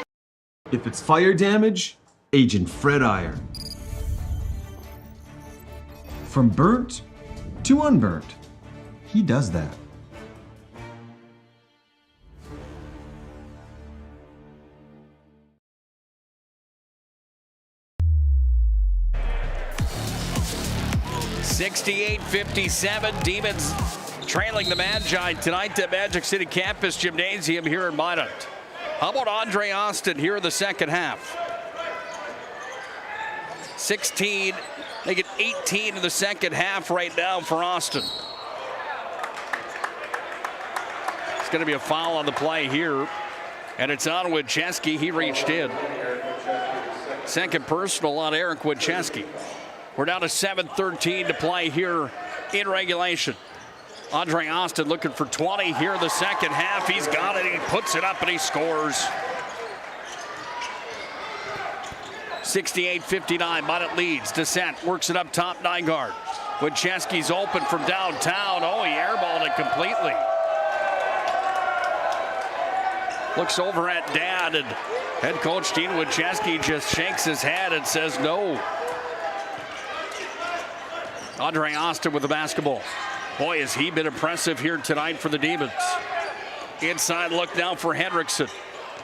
If it's fire damage, Agent Fred Iron. From burnt to unburnt, he does that. (68-57) Demons trailing the Magi tonight at Magic City Campus Gymnasium here in Minot. How about Andre Austin here in the second half? 16, they get 18 in the second half right now for Austin. It's going to be a foul on the play here, and it's on Winchesky. He reached in. Second personal on Eric Winchesky. We're down to 7:13 to play here in regulation. Andre Austin looking for 20 here in the second half. He's got it. He puts it up and he scores. 68-59. Minot leads. Descent works it up top. Nygaard. Winchesky's open from downtown. Oh, he airballed it completely. Looks over at Dad, and head coach Dean Winchesky just shakes his head and says no. Andre Austin with the basketball. Boy, has he been impressive here tonight for the Demons. Inside look now for Hendrickson.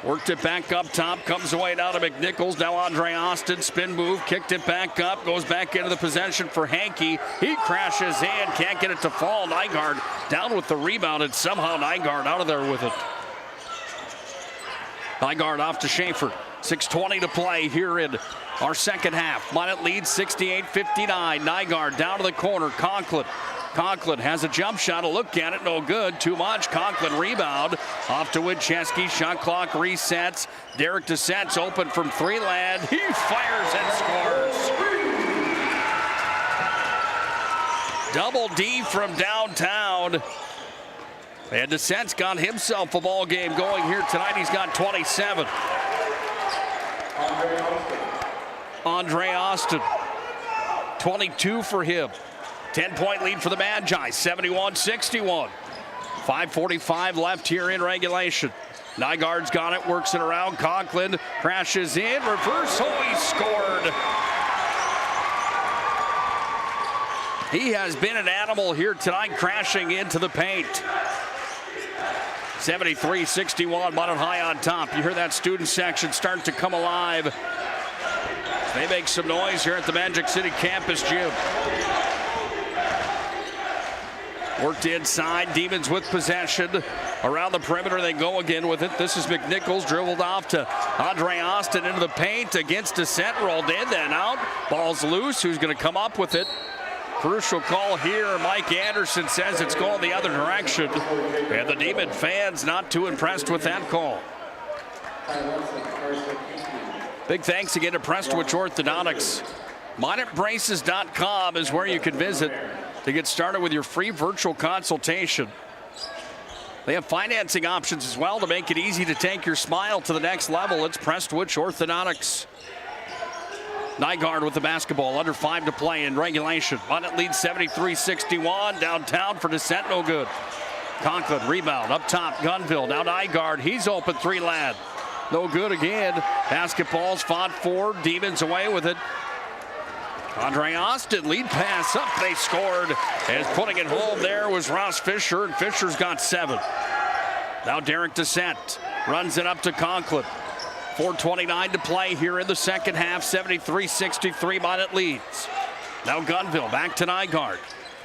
Worked it back up top, comes away down to McNichols. Now Andre Austin, spin move, kicked it back up, goes back into the possession for Hankey. He crashes in, can't get it to fall. Nygaard down with the rebound, and somehow Nygaard out of there with it. Nygaard off to Schaefer. 6:20 to play here in our second half. Minot leads 68-59. Nygaard down to the corner. Conklin has a jump shot. A look at it, no good. Too much. Conklin rebound. Off to Winchesky. Shot clock resets. Derek Descent's open from three land. He fires and scores. Double D from downtown. And Descent's got himself a ball game going here tonight. He's got 27. Andre Austin, 22 for him. 10-point lead for the Magi, 71-61. 5:45 left here in regulation. Nygaard's got it, works it around. Conklin crashes in, reverse, oh, he scored. He has been an animal here tonight, crashing into the paint. 73-61, Minot High on top. You hear that student section start to come alive. They make some noise here at the Magic City campus gym. Worked inside, Demons with possession. Around the perimeter, they go again with it. This is McNichols, dribbled off to Andre Austin into the paint against Descent, rolled in, then out. Ball's loose, who's going to come up with it? Crucial call here. Mike Anderson says it's going the other direction. And the Demon fans not too impressed with that call. Big thanks again to Prestwich Orthodontics. MinotBraces.com is where you can visit to get started with your free virtual consultation. They have financing options as well to make it easy to take your smile to the next level. It's Prestwich Orthodontics. Nygaard with the basketball, under 5 to play in regulation. Minot leads 73-61. Downtown for Descent, no good. Conklin, rebound, up top, Gunville. Now Nygaard, he's open, 3 lad. No good again. Basketball's fought for, Demons away with it. Andre Austin, lead pass up, they scored. And putting it home there was Ross Fisher, and Fisher's got 7. Now Derek Descent runs it up to Conklin. 4:29 to play here in the second half. 73-63, Minot leads. Now Gunville back to Nygaard.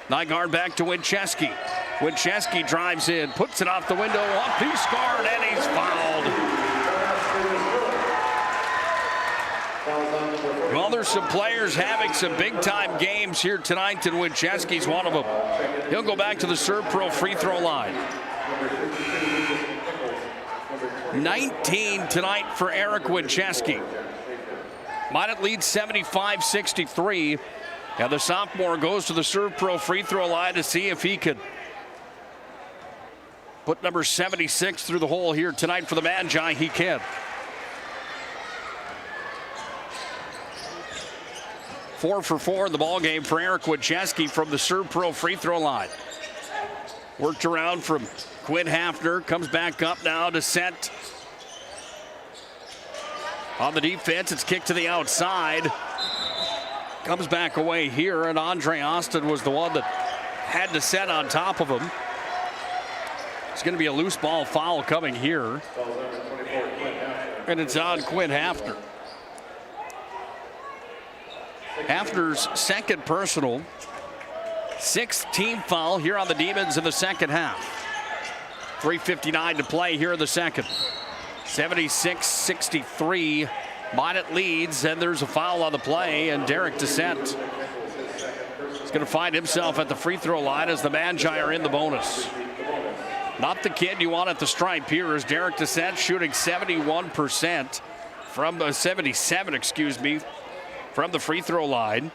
Nygaard back to Winchesky. Winchesky drives in, puts it off the window, up, he scored, and he's fouled. Well, there's some players having some big-time games here tonight, and Winchesky's one of them. He'll go back to the Serve Pro free throw line. 19 tonight for Eric Winchesky. Minot leads 75-63. Now the sophomore goes to the Serve Pro free throw line to see if he could put number 76 through the hole here tonight for the Magi. He can. 4 for 4 in the ball game for Eric Winchesky from the Serve Pro free throw line. Worked around from Quinn Hafner, comes back up now to Descent. On the defense, it's kicked to the outside. Comes back away here, and Andre Austin was the one that had Descent on top of him. It's going to be a loose ball foul coming here. And it's on Quinn Hafner. Hafner's second personal. 6th team foul here on the Demons in the second half. 3:59 to play here in the second. 76-63. Minot leads, and there's a foul on the play, and Derek Descent is going to find himself at the free throw line as the Magi are in the bonus. Not the kid you want at the stripe here is Derek Descent, shooting 71% from 77, excuse me, from the free throw line.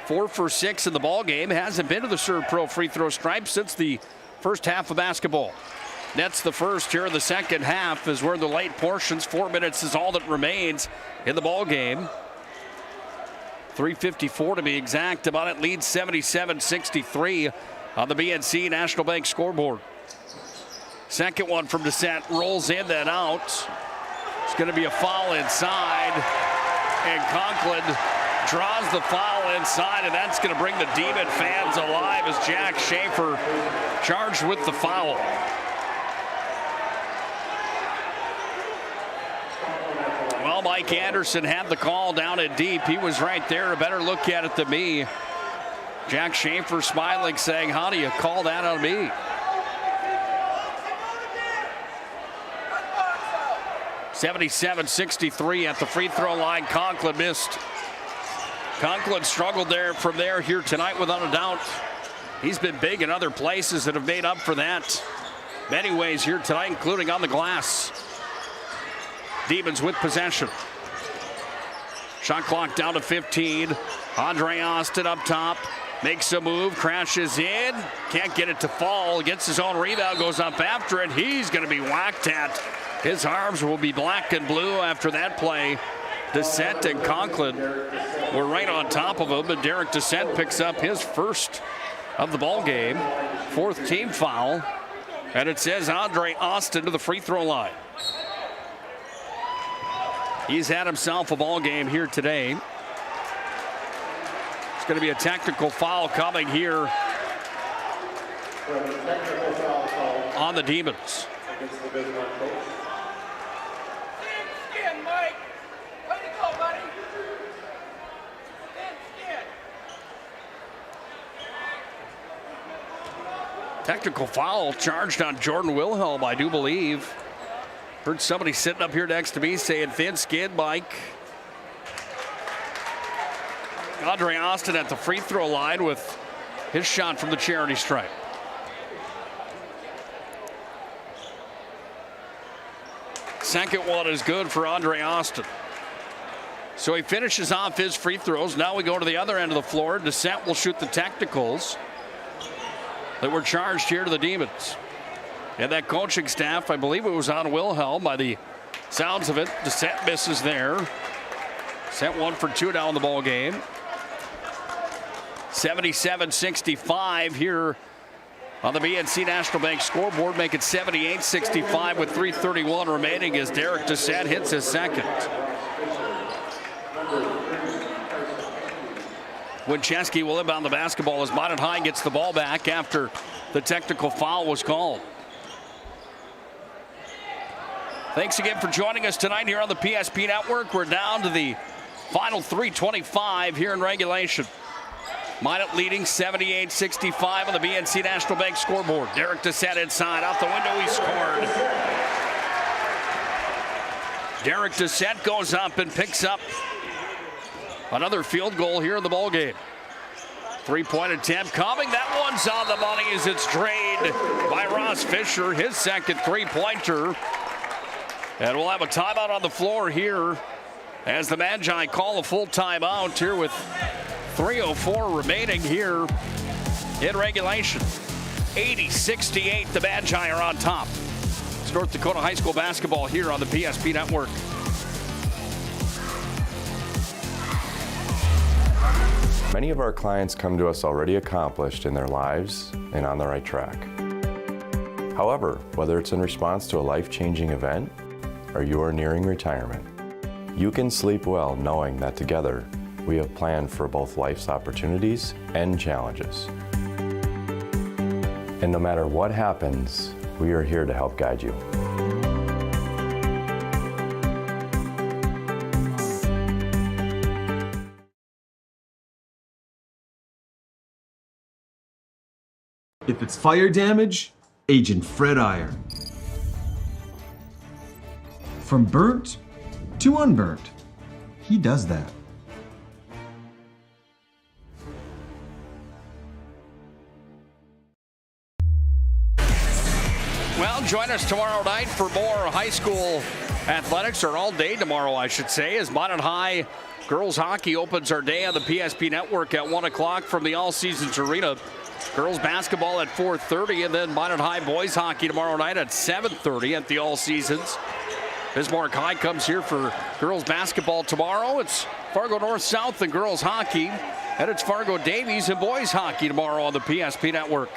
Four for 6 in the ball game. Hasn't been to the Serve Pro free throw stripe since the first half of basketball. Nets the first here in the second half as we're in the late portions. 4 minutes is all that remains in the ball game. 3:54 to be exact. About it leads 77-63 on the BNC National Bank scoreboard. Second one from Descent, rolls in, then out. It's going to be a foul inside, and Conklin draws the foul inside, and that's going to bring the Demon fans alive as Jack Schaefer charged with the foul. Well, Mike Anderson had the call down at deep. He was right there. A better look at it than me. Jack Schaefer smiling, saying, how do you call that on me? (77-63) at the free throw line. Conklin missed. Conklin struggled there from there here tonight without a doubt. He's been big in other places that have made up for that. Many ways here tonight, including on the glass. Demons with possession. Shot clock down to 15. Andre Austin up top. Makes a move, crashes in. Can't get it to fall. Gets his own rebound, goes up after it. He's going to be whacked at. His arms will be black and blue after that play. Descent and Conklin were right on top of him, and Derek Descent picks up his first of the ball game. 4th team foul, and it says Andre Austin to the free throw line. He's had himself a ball game here today. It's going to be a technical foul coming here on the Demons. Technical foul charged on Jordan Wilhelm, I do believe. Heard somebody sitting up here next to me saying thin skin, Mike. Andre Austin at the free throw line with his shot from the charity stripe. Second one is good for Andre Austin. So he finishes off his free throws. Now we go to the other end of the floor. Descent will shoot the technicals that were charged here to the Demons. And that coaching staff, I believe it was on Wilhelm by the sounds of it. Descent misses there. Descent 1 for 2 now in the ball game. 77-65 here on the BNC National Bank scoreboard. Make it 78-65 with 3:31 remaining as Derek Descent hits his second. Winchesky will inbound the basketball as Minot High gets the ball back after the technical foul was called. Thanks again for joining us tonight here on the PSP Network. We're down to the final 3:25 here in regulation. Minot leading 78-65 on the BNC National Bank scoreboard. Derek Descent inside, out the window, he scored. Derek Descent goes up and picks up another field goal here in the ball game. 3-point attempt coming. That one's on the money as it's drained by Ross Fisher, his second three-pointer. And we'll have a timeout on the floor here as the Magi call a full timeout here with 3:04 remaining here in regulation. 80-68, the Magi are on top. It's North Dakota High School basketball here on the PSP Network. Many of our clients come to us already accomplished in their lives and on the right track. However, whether it's in response to a life-changing event or you are nearing retirement, you can sleep well knowing that together we have planned for both life's opportunities and challenges. And no matter what happens, we are here to help guide you. If it's fire damage, Agent Fred Iron. From burnt to unburnt, he does that. Well, join us tomorrow night for more high school athletics, or all day tomorrow, I should say, as Minot High girls hockey opens our day on the PSP Network at 1 o'clock from the All Seasons Arena. Girls basketball at 4:30, and then Minot High boys hockey tomorrow night at 7:30 at the All Seasons. Bismarck High comes here for girls basketball tomorrow. It's Fargo North-South and girls hockey, and it's Fargo Davies and boys hockey tomorrow on the PSP Network.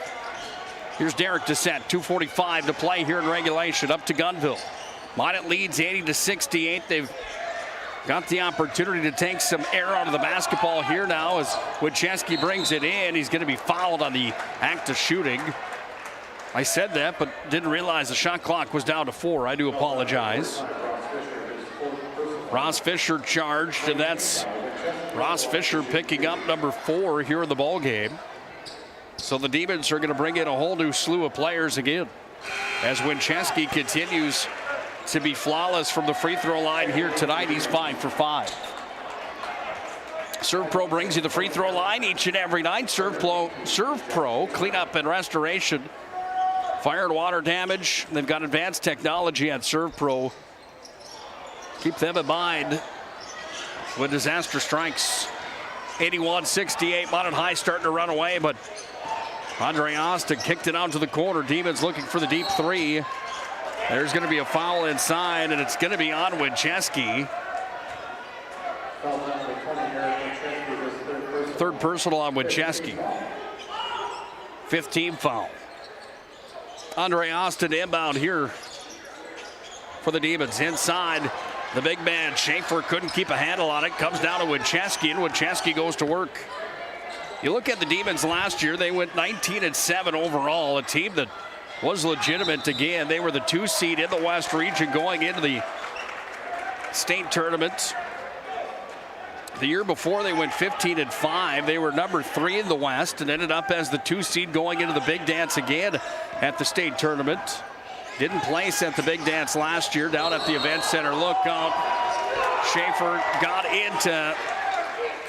Here's Derek Descent, 2:45 to play here in regulation, up to Gunville. Minot leads 80-68. They've got the opportunity to take some air out of the basketball here now as Winchesky brings it in. He's going to be fouled on the act of shooting. I said that, but didn't realize the shot clock was down to 4. I do apologize. Ross Fisher charged, and that's Ross Fisher picking up number 4 here in the ball game. So the Demons are going to bring in a whole new slew of players again as Winchesky continues to be flawless from the free throw line here tonight. He's 5 for 5. Serve Pro brings you the free throw line each and every night. Serve Pro cleanup and restoration. Fire and water damage. They've got advanced technology at Serve Pro. Keep them in mind when disaster strikes. 81-68. Minot High starting to run away, but Andre Austin kicked it out to the corner. Demons looking for the deep three. There's going to be a foul inside, and it's going to be on Winchesky. Third personal on Winchesky. 15 foul. Andre Austin inbound here for the Demons. Inside, the big man Schaefer couldn't keep a handle on it. Comes down to Winchesky, and Winchesky goes to work. You look at the Demons last year, they went 19-7 overall, a team that was legitimate again. They were the 2 seed in the West region going into the state tournament. The year before, they went 15-5. They were number 3 in the West and ended up as the 2 seed going into the big dance again at the state tournament. Didn't place at the big dance last year down at the event center. Look out. Schaefer got into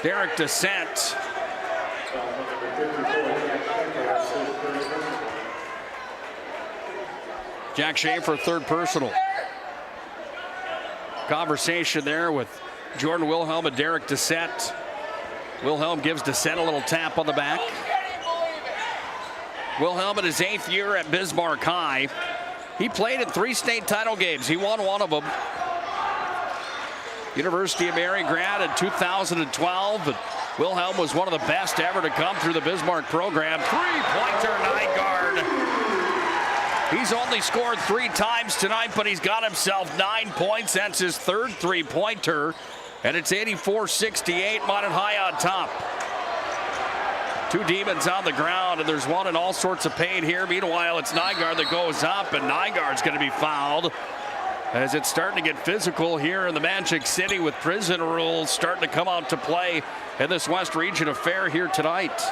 Derek Descent. Jack Schaefer, third personal. Conversation there with Jordan Wilhelm and Derek Descent. Wilhelm gives Descent a little tap on the back. Wilhelm in his 8th year at Bismarck High. He played in 3 state title games. He won one of them. University of Mary grad in 2012. And Wilhelm was one of the best ever to come through the Bismarck program. 3-pointer, Nygaard. He's only scored 3 times tonight, but he's got himself 9 points. That's his 3rd 3-pointer. And it's 84-68, Minot High on top. 2 Demons on the ground, and there's one in all sorts of pain here. Meanwhile, it's Nygaard that goes up, and Nygaard's going to be fouled as it's starting to get physical here in the Magic City with prison rules starting to come out to play in this West Region affair here tonight.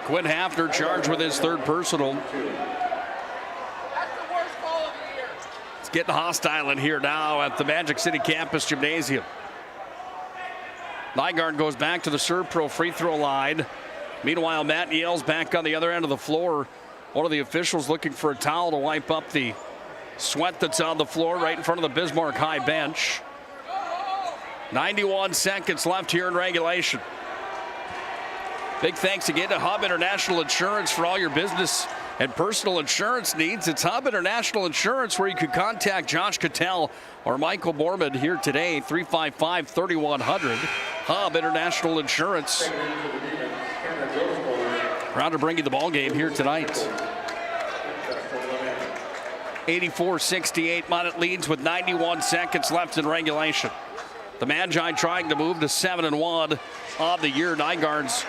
Quinn Hafner charged with his 3rd personal. It's getting hostile in here now at the Magic City Campus Gymnasium. Nygaard goes back to the Servpro free throw line. Meanwhile, Matt Yale's back on the other end of the floor. One of the officials looking for a towel to wipe up the sweat that's on the floor right in front of the Bismarck High bench. 91 seconds left here in regulation. Big thanks again to Hub International Insurance for all your business and personal insurance needs. It's Hub International Insurance where you can contact Josh Cattell or Michael Borman here today, 355-3100. Hub International Insurance. Proud to bring you the ball game here tonight. 84-68, Minot leads with 91 seconds left in regulation. The Magi trying to move to 7-1 on the year. Nygaard's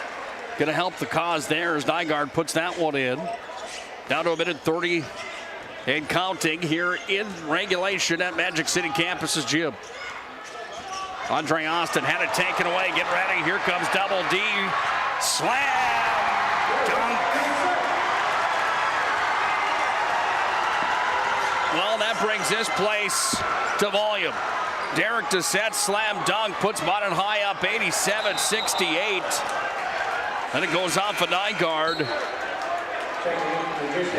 going to help the cause there as Nygaard puts that one in. Down to a minute 30 and counting here in regulation at Magic City Campus's gym. Andre Austin had it taken away. Get ready. Here comes Double D. Slam. Dunk. Well, that brings this place to volume. Derek Descent slam dunk puts Minot High up 87-68. And it goes off of Nygaard.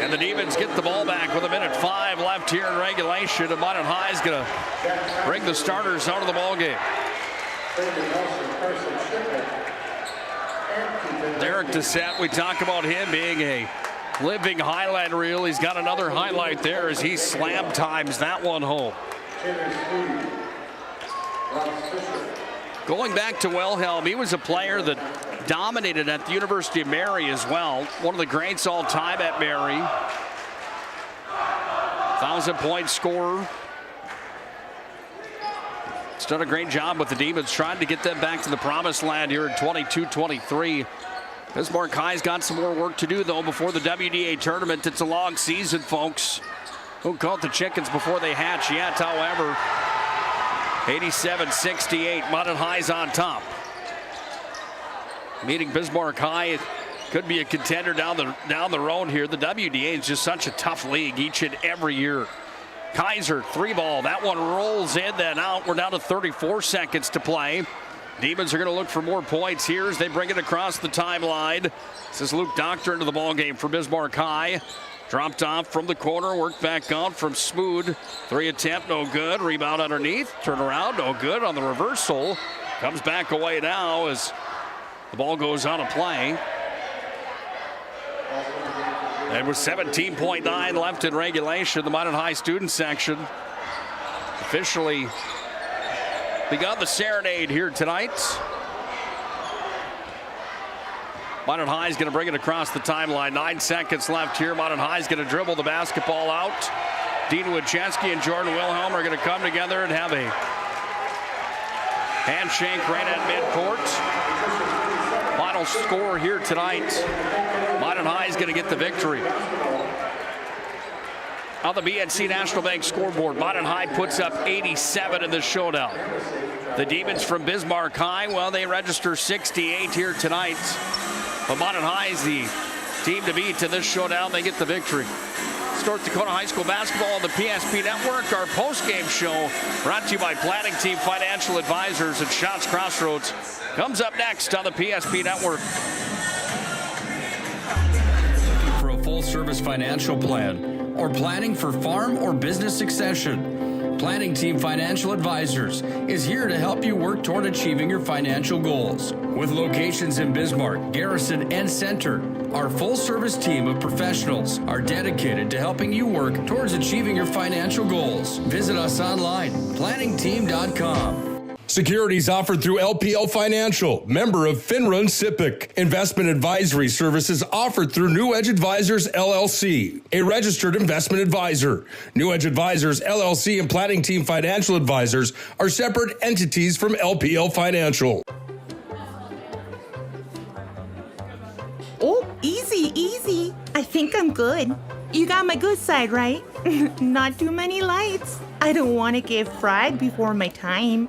And the Demons get the ball back with 1:05 left here in regulation. And Minot High is going to bring the starters out of the ball game. Derek Descent, we talk about him being a living highlight reel. He's got another highlight there as he slam times that one home. Going back to Wilhelm, he was a player that dominated at the University of Mary as well. One of the greats all time at Mary. 1,000-point scorer. He's done a great job with the Demons, trying to get them back to the promised land here in 22-23. Bismarck High's got some more work to do, though, before the WDA tournament. It's a long season, folks. Who caught the chickens before they hatch yet, however. 87-68, Minot High's on top. Meeting Bismarck High could be a contender down the road here. The WDA is just such a tough league each and every year. Kaiser, 3-ball. That one rolls in, then out. We're down to 34 seconds to play. Demons are going to look for more points here as they bring it across the timeline. This is Luke Doctor into the ball game for Bismarck High. Dropped off from the corner, worked back out from Smood. 3 attempt, no good. Rebound underneath, turn around, no good on the reversal. Comes back away now as the ball goes out of play. And with 17.9 left in regulation, the Minot High student section officially begun the serenade here tonight. Minot High is going to bring it across the timeline. 9 seconds left here. Minot High is going to dribble the basketball out. Dean Wojcicki and Jordan Wilhelm are going to come together and have a handshake right at midcourt. Final score here tonight. Minot High is going to get the victory. on the BNC National Bank scoreboard. Minot High puts up 87 in this showdown. The Demons from Bismarck High, well, they register 68 here tonight. But Minot High is the team to beat in this showdown. They get the victory. It's North Dakota High School basketball on the PSP Network. Our post-game show brought to you by Planning Team Financial Advisors and Shots Crossroads comes up next on the PSP Network. For a full-service financial plan or planning for farm or business succession, Planning Team Financial Advisors is here to help you work toward achieving your financial goals. With locations in Bismarck, Garrison, and Center, our full-service team of professionals are dedicated to helping you work towards achieving your financial goals. Visit us online, planningteam.com. Securities offered through LPL Financial, member of FINRA and SIPC. Investment advisory services offered through New Edge Advisors, LLC, a registered investment advisor. New Edge Advisors, LLC, and Planning Team Financial Advisors are separate entities from LPL Financial. Oh, easy. I think I'm good. You got my good side, right? Not too many lights. I don't want to get fried before my time.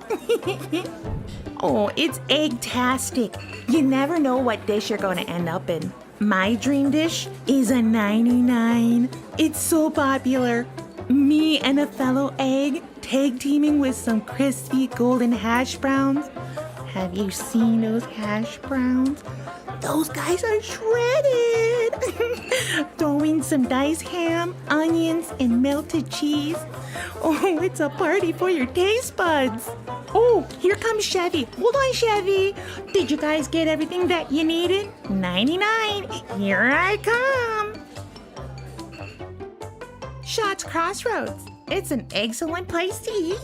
Oh, it's egg-tastic. You never know what dish you're going to end up in. My dream dish is a 99. It's so popular. Me and a fellow egg tag teaming with some crispy golden hash browns. Have you seen those hash browns? Those guys are shredded. Throw in some diced ham, onions, and melted cheese. Oh, it's a party for your taste buds. Oh, here comes Chevy. Hold on, Chevy. Did you guys get everything that you needed? 99. Here I come. Shots Crossroads. It's an excellent place to eat.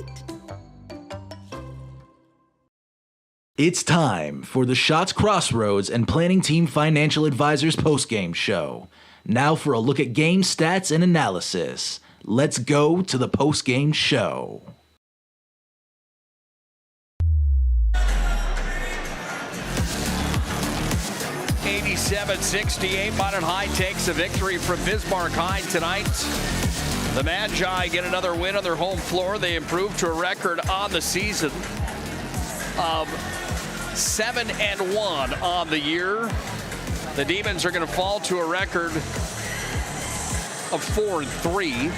It's time for the Shots Crossroads and Planning Team Financial Advisors postgame show. Now for a look at game stats and analysis. Let's go to the postgame show. '87-68, Minot High takes a victory from Bismarck High tonight. The Magi get another win on their home floor. They improve to a record on the season of 7-1 on the year. The Demons are going to fall to a record of 4-3.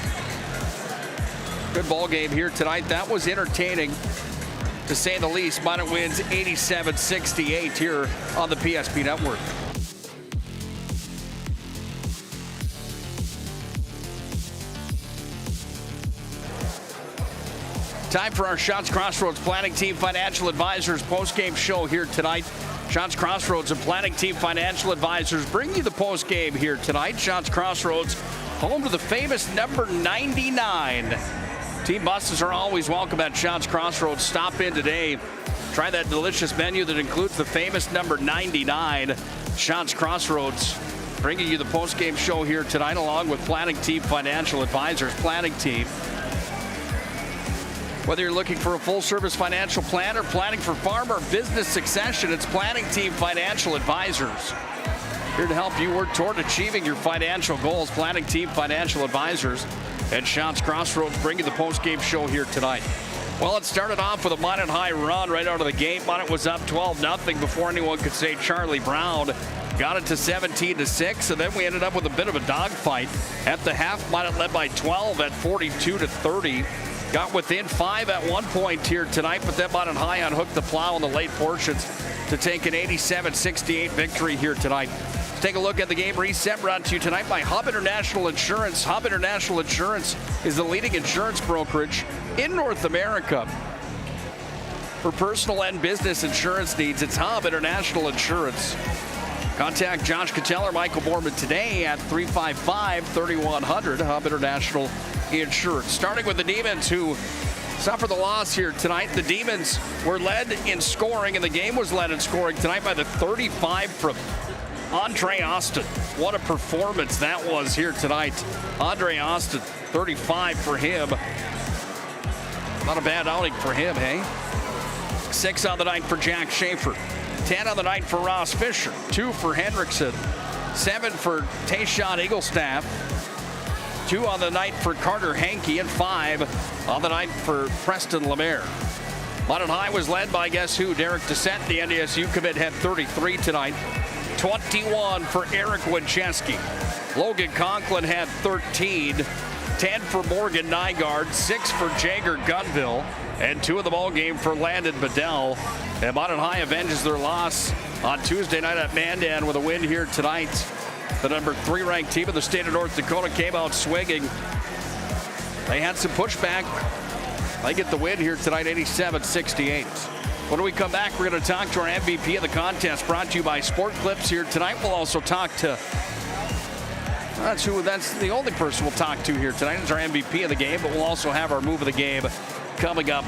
Good ball game here tonight. That was entertaining, to say the least. Minot wins 87-68 here on the PSP Network. Time for our Shots Crossroads Planning Team Financial Advisors postgame show here tonight. Shots Crossroads and Planning Team Financial Advisors bring you the postgame here tonight. Shots Crossroads, home to the famous number 99. Team buses are always welcome at Shots Crossroads. Stop in today. Try that delicious menu that includes the famous number 99. Shots Crossroads bringing you the postgame show here tonight along with Planning Team Financial Advisors. Planning Team. Whether you're looking for a full-service financial plan or planning for farm or business succession, it's Planning Team Financial Advisors. Here to help you work toward achieving your financial goals. Planning Team Financial Advisors and Shots Crossroads bring you the post-game show here tonight. Well, it started off with a Minot High run right out of the gate. Minot was up 12-0 before anyone could say Charlie Brown. Got it to 17-6, and then we ended up with a bit of a dogfight. At the half, Minot led by 12 at 42-30. Got within 5 at one point here tonight, but then Minot High unhooked the plow in the late portions to take an 87-68 victory here tonight. Let's take a look at the game reset brought to you tonight by Hub International Insurance. Hub International Insurance is the leading insurance brokerage in North America. For personal and business insurance needs, it's Hub International Insurance. Contact Josh Cattell or Michael Borman today at 355-3100, Hub International Insurance. Starting with the Demons, who suffered the loss here tonight. The Demons were led in scoring, and the game was led in scoring tonight by the 35 from Andre Austin. What a performance that was here tonight. Andre Austin, 35 for him. Not a bad outing for him, hey? 6 on the night for Jack Schaefer. 10 on the night for Ross Fisher. 2 for Hendrickson. 7 for Tayshawn Eaglestaff. 2 on the night for Carter Hankey, and 5 on the night for Preston Lemaire. Minot High was led by guess who? Derek Descent. The NDSU commit had 33 tonight. 21 for Eric Wincheski. Logan Conklin had 13. 10 for Morgan Nygaard. 6 for Jagger Gunville. And 2 in the ball game for Landon Bedell. And Minot High avenges their loss on Tuesday night at Mandan with a win here tonight. The number 3 ranked team in the state of North Dakota came out swinging. They had some pushback. They get the win here tonight, 87-68. When we come back, we're going to talk to our MVP of the contest, brought to you by Sport Clips here tonight. We'll also talk to, that's the only person we'll talk to here tonight is our MVP of the game, but we'll also have our move of the game coming up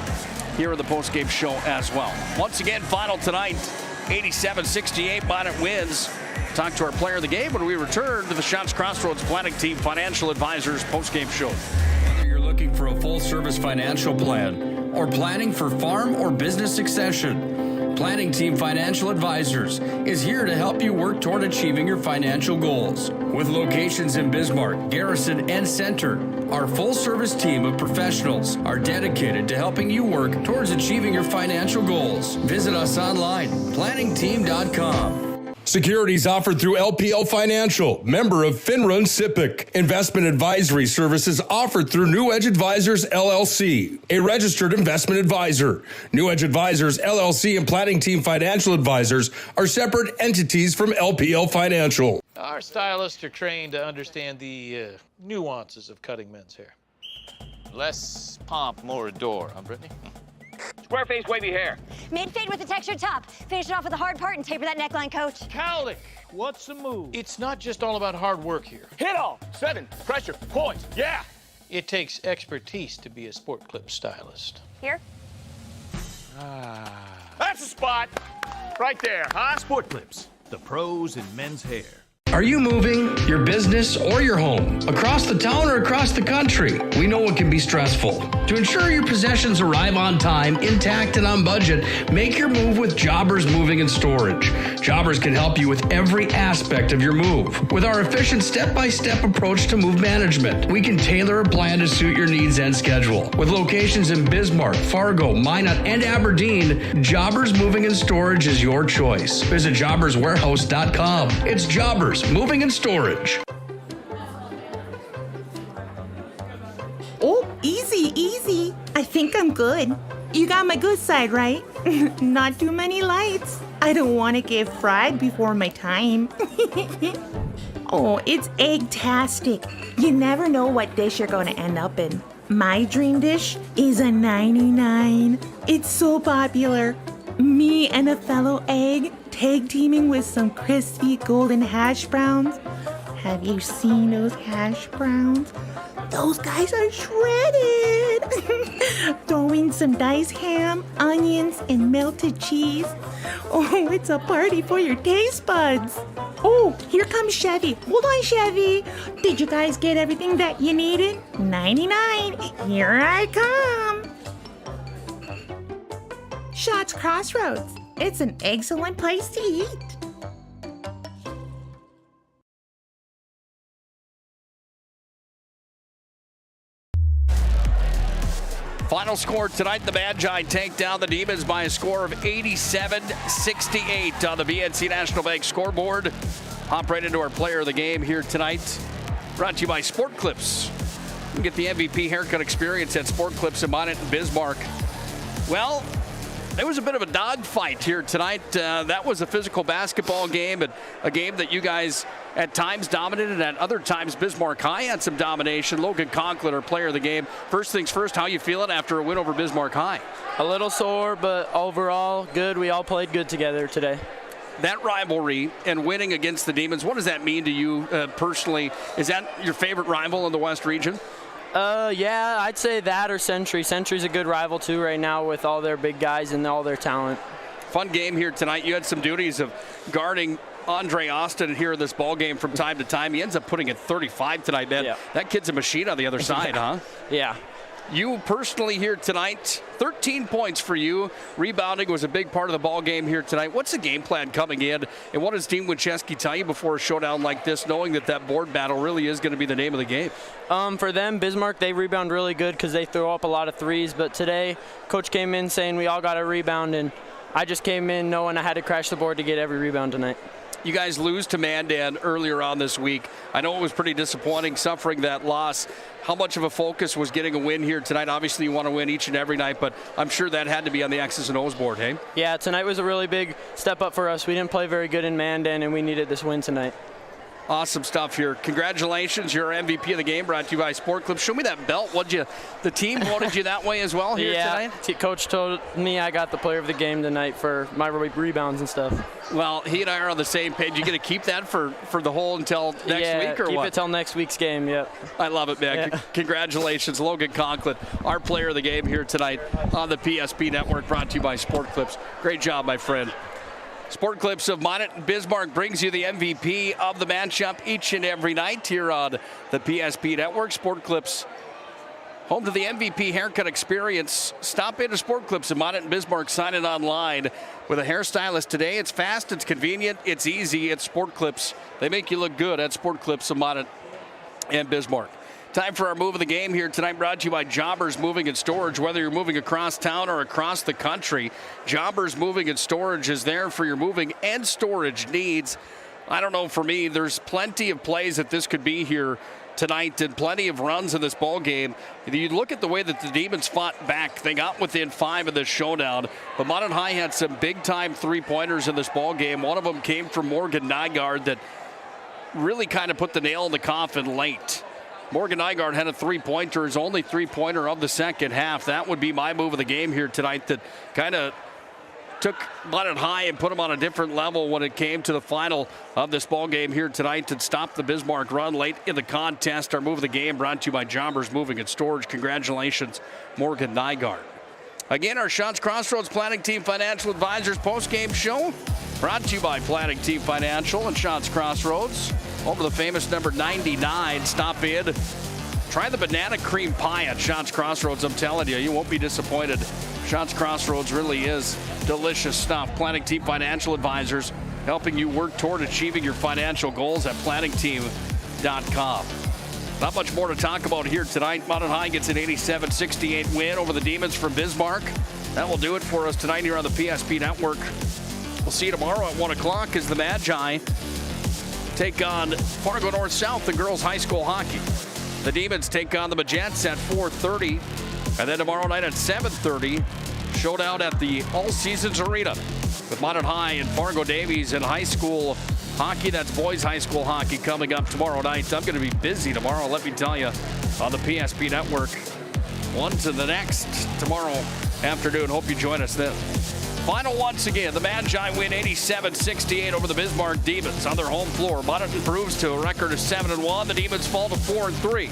here in the postgame show as well. Once again, final tonight, 87-68, Minot wins. Talk to our player of the game when we return to the Shots Crossroads Planning Team Financial Advisors postgame show. Whether you're looking for a full-service financial plan or planning for farm or business succession, Planning Team Financial Advisors is here to help you work toward achieving your financial goals. With locations in Bismarck, Garrison, and Center, our full-service team of professionals are dedicated to helping you work towards achieving your financial goals. Visit us online, planningteam.com. Securities offered through LPL Financial, member of FINRA and SIPC. Investment advisory services offered through New Edge Advisors, LLC, a registered investment advisor. New Edge Advisors, LLC, and Planning Team Financial Advisors are separate entities from LPL Financial. Our stylists are trained to understand the nuances of cutting men's hair. Less pomp, more adore, huh, Brittany? Square face, wavy hair. Mid-fade with a textured top. Finish it off with a hard part and taper that neckline, coach. Cowlick, what's the move? It's not just all about hard work here. Hit all. 7. Pressure. Points. Yeah. It takes expertise to be a Sport Clip stylist. Here? That's the spot. Right there, huh? Sport Clips, the pros in men's hair. Are you moving your business or your home across the town or across the country? We know it can be stressful. To ensure your possessions arrive on time, intact, and on budget, make your move with Jobbers Moving and Storage. Jobbers can help you with every aspect of your move. With our efficient step-by-step approach to move management, we can tailor a plan to suit your needs and schedule. With locations in Bismarck, Fargo, Minot, and Aberdeen, Jobbers Moving and Storage is your choice. Visit jobberswarehouse.com. It's Jobbers Moving and Storage. Oh, easy, easy. I think I'm good. You got my good side, right? Not too many lights. I don't want to get fried before my time. Oh, it's egg-tastic. You never know what dish you're going to end up in. My dream dish is a 99. It's so popular. Me and a fellow egg tag teaming with some crispy golden hash browns. Have you seen those hash browns? Those guys are shredded. Throw in some diced ham, onions, and melted cheese. Oh, it's a party for your taste buds. Oh, here comes Chevy. Hold on, Chevy. Did you guys get everything that you needed? 99. Here I come. Shots Crossroads. It's an excellent place to eat. Final score tonight, the Magi take down the Demons by a score of 87-68 on the BNC National Bank scoreboard. Hop right into our player of the game here tonight. Brought to you by Sport Clips. You can get the MVP haircut experience at Sport Clips in Minot and Bismarck. Well, there was a bit of a dogfight here tonight. That was a physical basketball game, and a game that you guys at times dominated, at other times Bismarck High had some domination. Logan Conklin, our player of the game. First things first, how you feeling after a win over Bismarck High? A little sore, but overall good. We all played good together today. That rivalry and winning against the Demons, what does that mean to you personally? Is that your favorite rival in the West region? Yeah, I'd say that or Century. Century's a good rival too right now with all their big guys and all their talent. Fun game here tonight. You had some duties of guarding Andre Austin here in this ball game from time to time. He ends up putting it 35 tonight, man. Yeah. That kid's a machine on the other side, huh? Yeah. You personally here tonight, 13 points for you. Rebounding was a big part of the ball game here tonight. What's the game plan coming in, and what does Dean Winchesky tell you before a showdown like this, knowing that board battle really is going to be the name of the game? For them, Bismarck, they rebound really good because they throw up a lot of threes. But today, Coach came in saying we all got to rebound, and I just came in knowing I had to crash the board to get every rebound tonight. You guys lose to Mandan earlier on this week. I know it was pretty disappointing suffering that loss. How much of a focus was getting a win here tonight? Obviously, you want to win each and every night, but I'm sure that had to be on the X's and O's board, hey? Yeah, tonight was a really big step up for us. We didn't play very good in Mandan, and we needed this win tonight. Awesome stuff here. Congratulations. You're MVP of the game, brought to you by Sport Clips. Show me that belt. The team voted you that way as well here tonight? Yeah, Coach told me I got the player of the game tonight for my rebounds and stuff. Well, he and I are on the same page. You going to keep that for the whole until next week or what? Yeah, keep it till next week's game, yep. I love it, man. Yeah. Congratulations, Logan Conklin, our player of the game here tonight on the PSP Network, brought to you by Sport Clips. Great job, my friend. Sport Clips of Minot and Bismarck brings you the MVP of the matchup each and every night here on the PSP Network. Sport Clips, home to the MVP haircut experience. Stop into Sport Clips of Minot and Bismarck. Sign it online with a hairstylist today. It's fast, it's convenient, it's easy. It's Sport Clips. They make you look good at Sport Clips of Minot and Bismarck. Time for our move of the game here tonight, brought to you by Jobbers Moving and Storage. Whether you're moving across town or across the country, Jobbers Moving and Storage is there for your moving and storage needs. I don't know, for me, there's plenty of plays that this could be here tonight and plenty of runs in this ball game. You look at the way that the Demons fought back. They got within 5 of this showdown, but Minot High had some big-time three-pointers in this ball game. One of them came from Morgan Nygaard that really kind of put the nail in the coffin late. Morgan Nygaard had a three-pointer, his only three-pointer of the second half. That would be my move of the game here tonight that kind of took Minot High and put them on a different level when it came to the final of this ball game here tonight to stop the Bismarck run late in the contest. Our move of the game brought to you by Jobbers Moving and Storage. Congratulations, Morgan Nygaard. Again, our Shots Crossroads Planning Team Financial Advisors post-game show brought to you by Planning Team Financial and Shots Crossroads. Over the famous number 99. Stop in. Try the banana cream pie at Shots Crossroads. I'm telling you, you won't be disappointed. Shots Crossroads really is delicious stuff. Planning Team Financial Advisors, helping you work toward achieving your financial goals at planningteam.com. Not much more to talk about here tonight. Minot High gets an 87-68 win over the Demons from Bismarck. That will do it for us tonight here on the PSP Network. We'll see you tomorrow at 1 o'clock as the Magi take on Fargo North South in girls high school hockey. The Demons take on the Magents at 4:30. And then tomorrow night at 7:30, showdown at the All Seasons Arena with Minot High and Fargo Davies in high school hockey. That's boys high school hockey coming up tomorrow night. I'm going to be busy tomorrow, let me tell you, on the PSP Network. One to the next tomorrow afternoon. Hope you join us then. Final once again, the Magi win 87-68 over the Bismarck Demons on their home floor. Minot improves to a record of 7-1. The Demons fall to 4-3.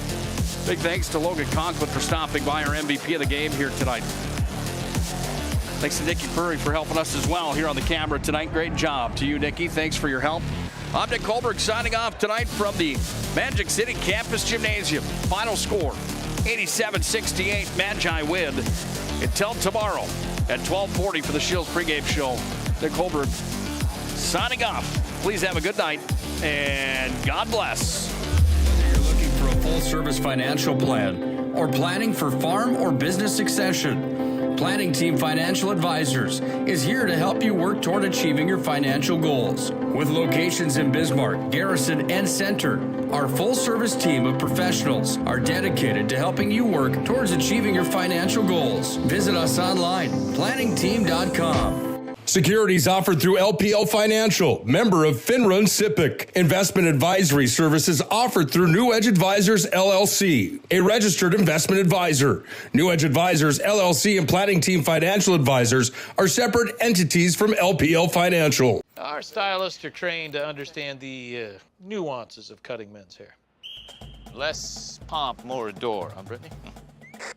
Big thanks to Logan Conklin for stopping by, our MVP of the game here tonight. Thanks to Nikki Furry for helping us as well here on the camera tonight. Great job to you, Nikki. Thanks for your help. I'm Nick Hulberg signing off tonight from the Magic City Campus Gymnasium. Final score, 87-68. Magi win. Until tomorrow at 12:40 for the Shields pregame show. Nick Hulberg signing off. Please have a good night and God bless. You're looking for a full-service financial plan or planning for farm or business succession. Planning Team Financial Advisors is here to help you work toward achieving your financial goals. With locations in Bismarck, Garrison, and Center, our full-service team of professionals are dedicated to helping you work towards achieving your financial goals. Visit us online, planningteam.com. Securities offered through LPL Financial, member of FINRA and SIPC. Investment advisory services offered through New Edge Advisors, LLC, a registered investment advisor. New Edge Advisors, LLC, and Planning Team Financial Advisors are separate entities from LPL Financial. Our stylists are trained to understand the nuances of cutting men's hair. Less pomp, more adore, huh, Brittany?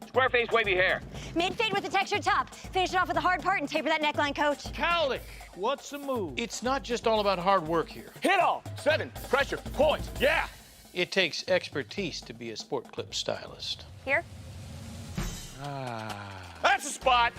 Square face, wavy hair. Mid-fade with a textured top. Finish it off with a hard part and taper that neckline, Coach. Cowlick, what's the move? It's not just all about hard work here. Hit off. 7. Pressure. Points. Yeah. It takes expertise to be a Sport Clip stylist. Here? That's the spot.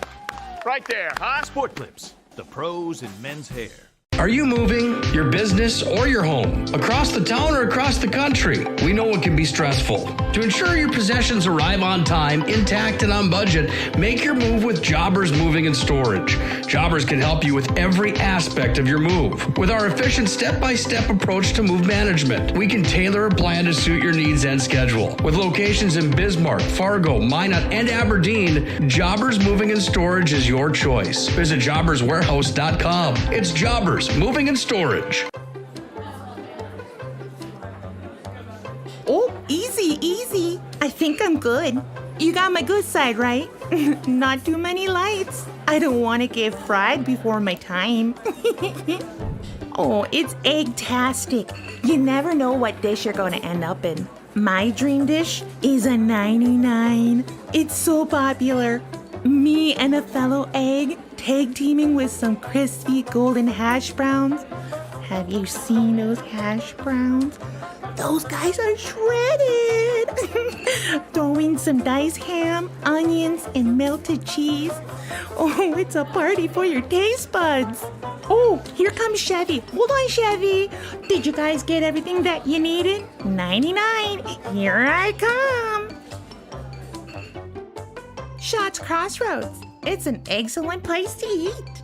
Right there, huh? Sport Clips, the pros in men's hair. Are you moving your business or your home across the town or across the country? We know it can be stressful. To ensure your possessions arrive on time, intact, and on budget, make your move with Jobbers Moving and Storage. Jobbers can help you with every aspect of your move. With our efficient step-by-step approach to move management, we can tailor a plan to suit your needs and schedule. With locations in Bismarck, Fargo, Minot, and Aberdeen, Jobbers Moving and Storage is your choice. Visit jobberswarehouse.com. It's Jobbers Moving and Storage. Oh, easy. I think I'm good. You got my good side, right? Not too many lights. I don't want to get fried before my time. Oh, it's egg-tastic. You never know what dish you're going to end up in. My dream dish is a 99. It's so popular. Me and a fellow egg tag teaming with some crispy golden hash browns. Have you seen those hash browns? Those guys are shredded. Throw in some diced ham, onions, and melted cheese. Oh, it's a party for your taste buds. Oh, here comes Chevy. Hold on, Chevy. Did you guys get everything that you needed? 99. Here I come. Shots Crossroads. It's an excellent place to eat.